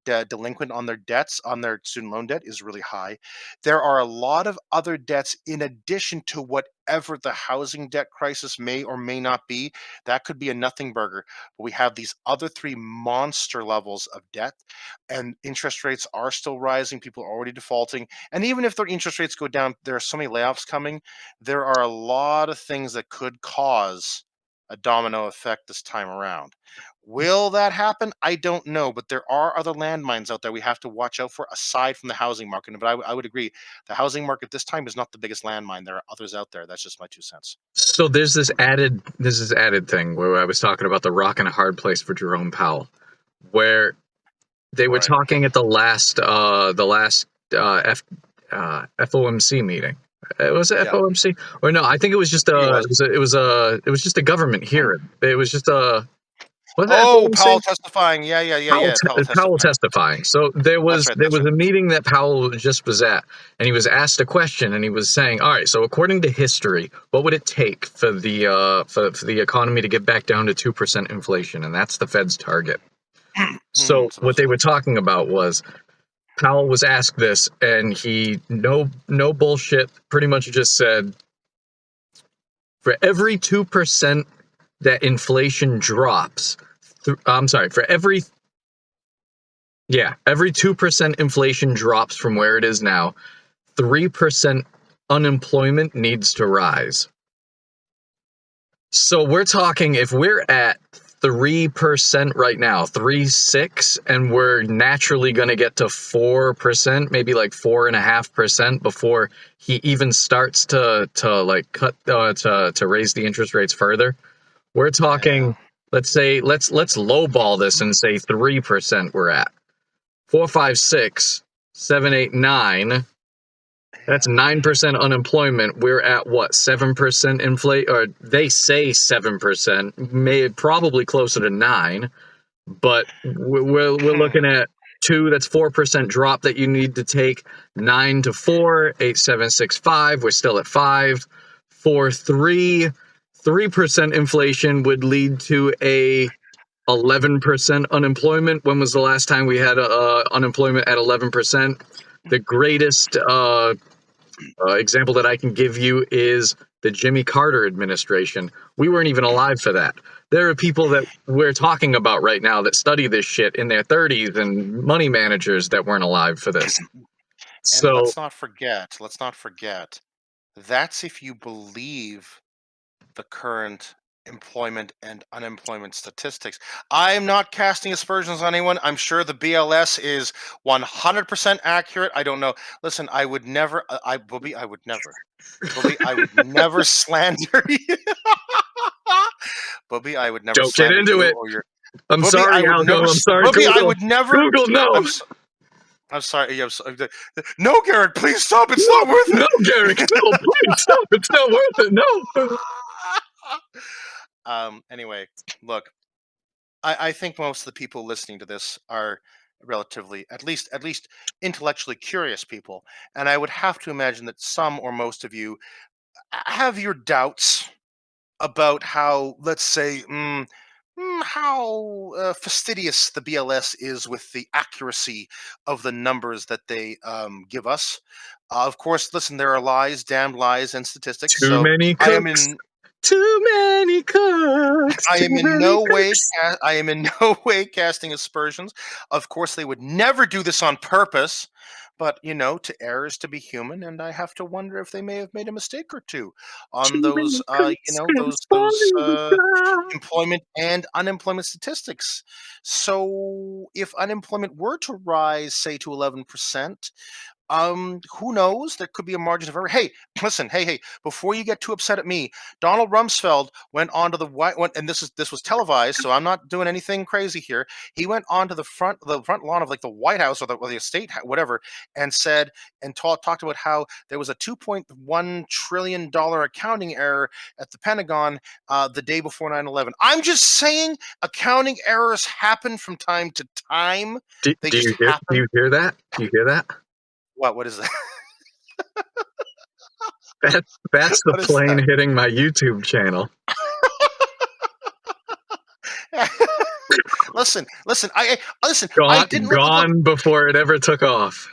delinquent on their debts, on their student loan debt, is really high. There are a lot of other debts in addition to whatever the housing debt crisis may or may not be. That could be a nothing burger. But we have these other three monster levels of debt, and interest rates are still rising. People are already defaulting. And even if their interest rates go down, there are so many layoffs coming. There are a lot of things that could cause a domino effect this time around. Will that happen? I don't know, but there are other landmines out there we have to watch out for aside from the housing market. But I would agree, the housing market this time is not the biggest landmine. There are others out there. That's just my 2 cents. So there's this added thing where I was talking about the rock and a hard place for Jerome Powell, where they were Right. talking at the last FOMC meeting. Was it Yeah. FOMC or no? I think it was just was. it was just a government hearing. It was just a was it Oh, FOMC? Powell testifying. Yeah. Powell testifying. So there was That's right. a meeting that Powell just was at, and he was asked a question, and he was saying, "All right, so according to history, what would it take for the economy to get back down to 2% inflation?" And that's the Fed's target. So what they were talking about was Powell was asked this, and he no bullshit, pretty much just said, for every 2% that inflation drops, for every 2% inflation drops from where it is now, 3% unemployment needs to rise. So we're talking, if we're at 3% right now, 3.6, and we're naturally going to get to 4%, maybe like 4.5% before he even starts to like cut to raise the interest rates further. We're talking, let's lowball this and say 3% we're at. 4, 5, 6, 7, 8, 9. That's 9% unemployment. We're at what, 7% inflation? Or they say 7%, probably closer to 9. But we're looking at 2. That's 4% drop that you need to take. 9 to 4, 8, 7, 6, 5. We're still at 5. 4, 3. 3% inflation would lead to a 11% unemployment. When was the last time we had unemployment at 11%? The greatest example that I can give you is the Jimmy Carter administration. We weren't even alive for that. There are people that we're talking about right now that study this shit in their 30s, and money managers that weren't alive for this. So And let's not forget, that's if you believe the current employment and unemployment statistics. I'm not casting aspersions on anyone. I'm sure the BLS is 100% accurate. I don't know. Listen, I would never, Bobby, I would never slander you. Bobby, I would never don't get slander into you it. or your. I'm Bobby, sorry, I would Algo. never, I'm sorry, Bobby, Google. I would never. Google, no. I'm sorry. No, Garrett, please stop. It's not worth it. No, Garrett, no, please stop. It's not worth it. No. Anyway, look, I think most of the people listening to this are relatively, at least intellectually curious people, and I would have to imagine that some or most of you have your doubts about how, let's say, how fastidious the BLS is with the accuracy of the numbers that they give us. Of course, listen, there are lies, damned lies, and statistics. Too many cooks. Too many cooks. I am in no way casting aspersions. Of course, they would never do this on purpose, but to err is to be human, and I have to wonder if they may have made a mistake or two on those employment and unemployment statistics. So, if unemployment were to rise, say, to 11%. Who knows? There could be a margin of error. Hey, listen. Hey! Before you get too upset at me, Donald Rumsfeld went onto the and this was televised, so I'm not doing anything crazy here. He went onto the front lawn of like the White House or the estate, whatever, and said and talked about how there was a $2.1 trillion accounting error at the Pentagon the day before 9/11. I'm just saying, accounting errors happen from time to time. Do you hear that? Do you hear that? What is that? That's the plane hitting my YouTube channel. listen. I Gone, didn't look. gone before it ever took off.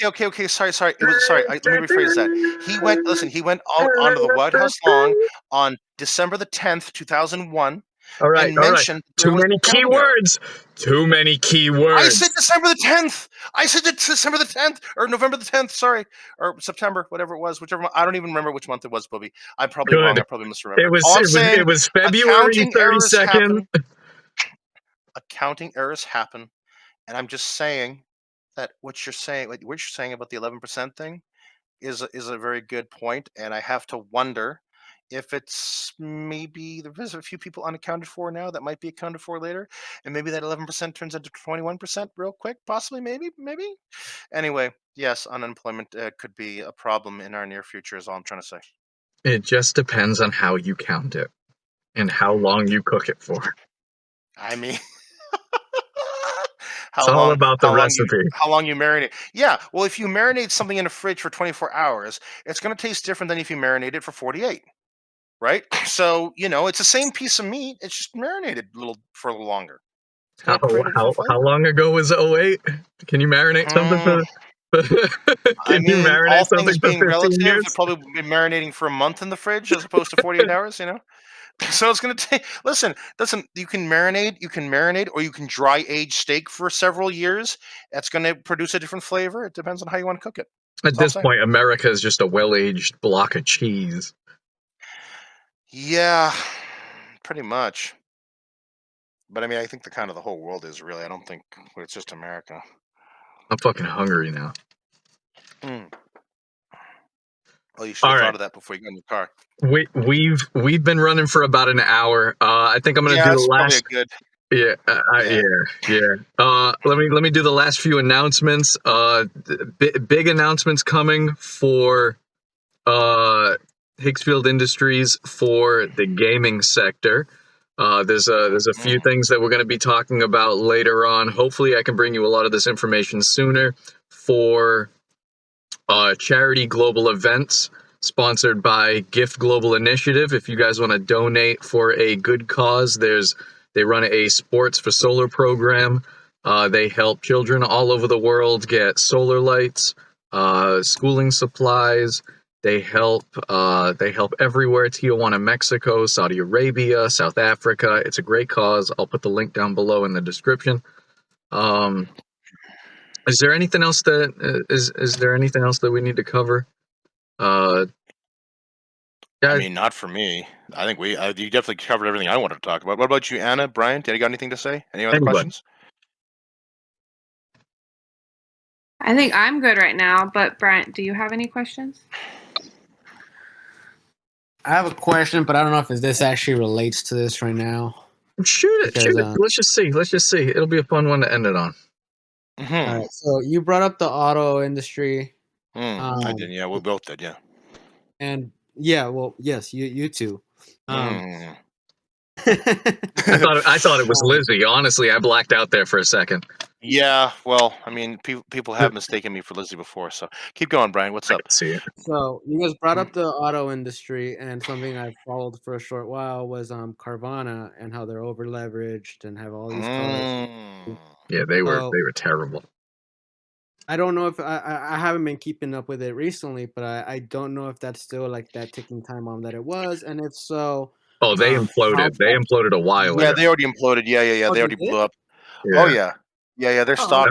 Okay. Sorry. It was sorry. Let me rephrase that. He went. Listen. He went out onto the White House lawn on December the 10th, 2001, All right. and mentioned there Too was many a counting error. keywords. Too many keywords. I said December the 10th. I said December the 10th or November the 10th. Sorry, or September, whatever it was, whichever. I don't even remember which month it was, Bobby. I'm probably Good. wrong. I probably misremembered. It was. All I'm It was. saying, It was February accounting errors 32nd. happen. Accounting errors happen, and I'm just saying that what you're saying about the 11% thing is a very good point, and I have to wonder if it's maybe there's a few people unaccounted for now that might be accounted for later, and maybe that 11% turns into 21% real quick, possibly, maybe. Anyway, yes, unemployment could be a problem in our near future. Is all I'm trying to say. It just depends on how you count it and how long you cook it for. I mean. It's all about the recipe. How long you marinate? Yeah, well, if you marinate something in the fridge for 24 hours, it's going to taste different than if you marinate it for 48, right? So it's the same piece of meat. It's just marinated for a little longer. It's going to create a different flavor. How long ago was 08? Can you marinate something for? Can you marinate all something things for being 15 relative, years? it'd probably been marinating for a month in the fridge as opposed to 48 hours. So it's going to take. Listen. You can marinate, or you can dry age steak for several years. That's going to produce a different flavor. It depends on how you want to cook it. At this point, America is just a well-aged block of cheese. Yeah, pretty much. But I mean, I think the whole world is really. I don't think it's just America. I'm fucking hungry now. Well, you should have thought of that before you got in your car. We've been running for about an hour. I think I'm gonna do the last. Good. Yeah. Let me do the last few announcements. Big announcements coming for Higgsfield Industries for the gaming sector. There's a few things that we're going to be talking about later on. Hopefully, I can bring you a lot of this information sooner for charity global events sponsored by Gift Global Initiative. If you guys want to donate for a good cause, they run a Sports for Solar program. They help children all over the world get solar lights, schooling supplies. They help everywhere: Tijuana, Mexico, Saudi Arabia, South Africa. It's a great cause. I'll put the link down below in the description. Is there anything else that we need to cover? I mean, not for me. I think you definitely covered everything I wanted to talk about. What about you, Anna, Brian? Did you got anything to say? Any other questions? I think I'm good right now, but Brent, do you have any questions? I have a question, but I don't know if this actually relates to this right now. Shoot it. Let's just see. It'll be a fun one to end it on. All right. So you brought up the auto industry. I did. Yeah, we both did. Yeah. And yeah, well, yes, you too. I thought it was Lizzie. Honestly, I blacked out there for a second. Yeah, well, I mean, people have mistaken me for Lizzie before. So keep going, Brian. What's up? See it. So you guys brought up the auto industry, and something I followed for a short while was Carvana and how they're over leveraged and have all these cars. Yeah, they were terrible. I don't know if I haven't been keeping up with it recently, but I don't know if that's still like that ticking time bomb that it was, and if so, they imploded. They imploded a while ago. Yeah, they already imploded. Yeah. They already blew up. Yeah. Oh yeah. Yeah. Their stock.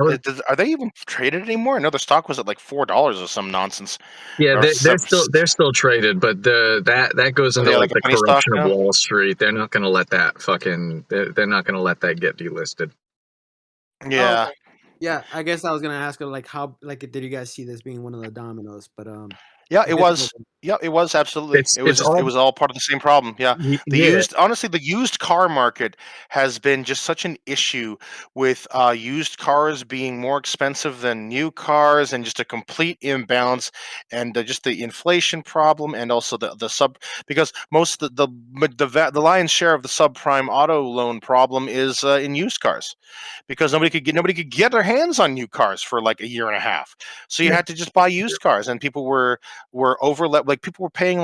Are they even traded anymore? No, their stock was at like $4 or some nonsense. Yeah, they're still traded, but that goes into like the corruption of Wall Street. They're not going to let that they're not going to let that get delisted. Yeah. Okay. Yeah, I guess I was gonna ask her did you guys see this being one of the dominoes? But yeah, it was. Yeah, it was absolutely. It was all part of the same problem. Yeah, the used car market has been just such an issue with used cars being more expensive than new cars, and just a complete imbalance, and just the inflation problem, and also because most of the lion's share of the subprime auto loan problem is in used cars, because nobody could get their hands on new cars for like a year and a half, so you had to just buy used cars, and people were people were paying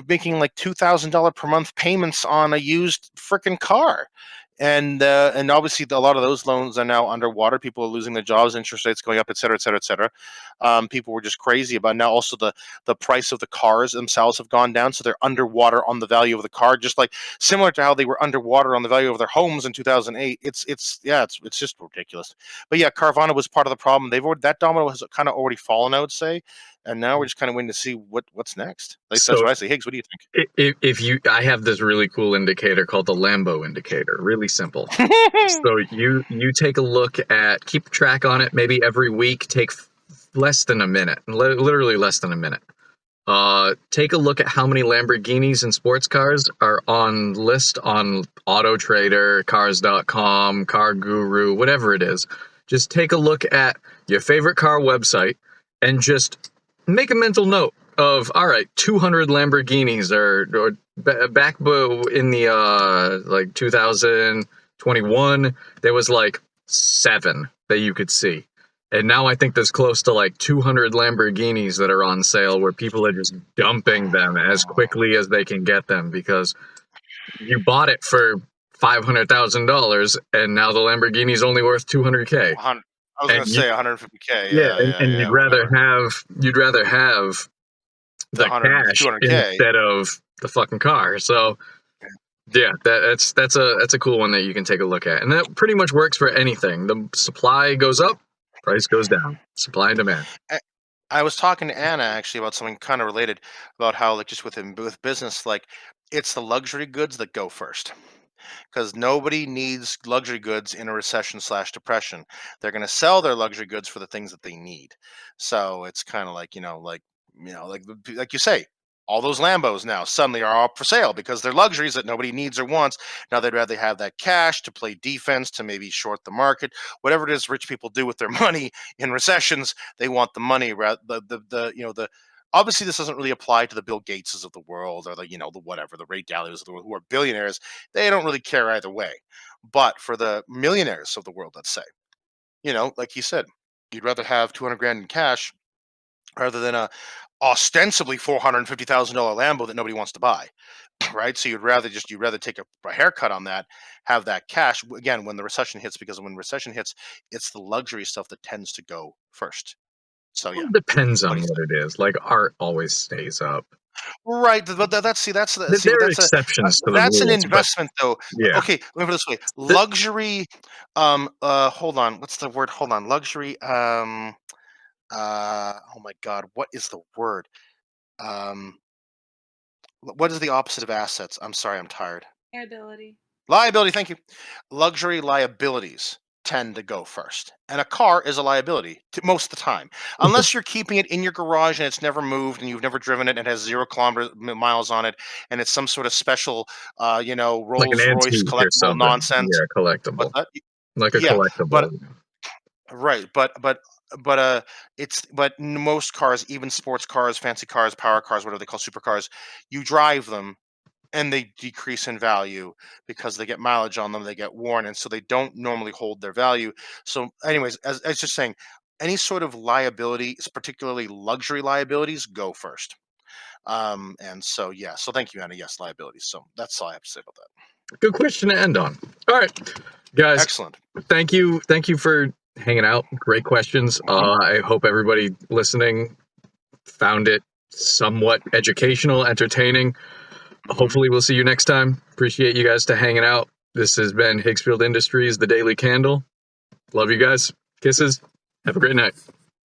making $2,000 per month payments on a used freaking car. and obviously a lot of those loans are now underwater. People are losing their jobs, interest rates going up, et cetera, et cetera, et cetera. People were just crazy about it. Now. Also, the price of the cars themselves have gone down, so they're underwater on the value of the car, just like similar to how they were underwater on the value of their homes in 2008. It's just ridiculous. But yeah, Carvana was part of the problem. That domino has kind of already fallen, I would say, and now we're just kind of waiting to see what's next. At least that's what I say. Higgs, what do you think? I have this really cool indicator called the Lambo indicator. Really simple. So you take a look at, keep track on it, maybe every week. Take less than a minute, literally less than a minute. Take a look at how many Lamborghinis and sports cars are on list on Auto Trader, Cars.com, Car Guru, whatever it is. Just take a look at your favorite car website and just make a mental note of, all right, 200 Lamborghinis or back in the like 2021, there was like 7 that you could see. And now I think there's close to like 200 Lamborghinis that are on sale where people are just dumping them as quickly as they can get them because you bought it for $500,000 and now the Lamborghini's only worth $200K. I was going to say 150K. And you'd rather have the cash 200K instead of the fucking car. So yeah, that's a cool one that you can take a look at, and that pretty much works for anything. The supply goes up, price goes down. Supply and demand. I was talking to Anna actually about something kind of related about how, like, just with business, like, it's the luxury goods that go first. Because nobody needs luxury goods in a recession/depression. They're going to sell their luxury goods for the things that they need. So it's kind of like, like you say, all those Lambos now suddenly are up for sale because they're luxuries that nobody needs or wants. Now they'd rather have that cash to play defense, to maybe short the market, whatever it is rich people do with their money in recessions. They want the money. Obviously, this doesn't really apply to the Bill Gateses of the world or the Ray Dalios of the world who are billionaires. They don't really care either way. But for the millionaires of the world, let's say, like he said, you'd rather have 200 grand in cash rather than a ostensibly $450,000 Lambo that nobody wants to buy, right? So you'd rather take a haircut on that, have that cash again when the recession hits, because when recession hits, it's the luxury stuff that tends to go first. So yeah, it depends on what it is. Like art always stays up. Right, but that's There are exceptions to the that's an rules, investment though. yeah. Okay, let me put it this way: luxury. Hold on. What's the word? Hold on. Luxury. Oh my God, what is the word? Um, what is the opposite of assets? I'm sorry, I'm tired. Liability. Liability. Thank you. Luxury liabilities tend to go first, and a car is a liability most of the time, unless you're keeping it in your garage and it's never moved and you've never driven it and it has 0 miles on it, and it's some sort of special, Like an Rolls Royce antique or collectible something. nonsense. Yeah, collectible. What's that? Like a Yeah, but collectible. right, but most cars, even sports cars, fancy cars, power cars, whatever they call supercars, you drive them and they decrease in value because they get mileage on them, they get worn, and so they don't normally hold their value. So, anyways, as just saying, any sort of liability, particularly luxury liabilities, go first. And so yeah, so thank you, Anna. Yes, liabilities. So that's all I have to say about that. Good question to end on. All right, guys. Excellent. Thank you for hanging out. Great questions. I hope everybody listening found it somewhat educational, entertaining. Hopefully we'll see you next time. Appreciate you guys to hanging out. This has been Higgsfield Industries, The Daily Candle. Love you guys. Kisses. Have a great night.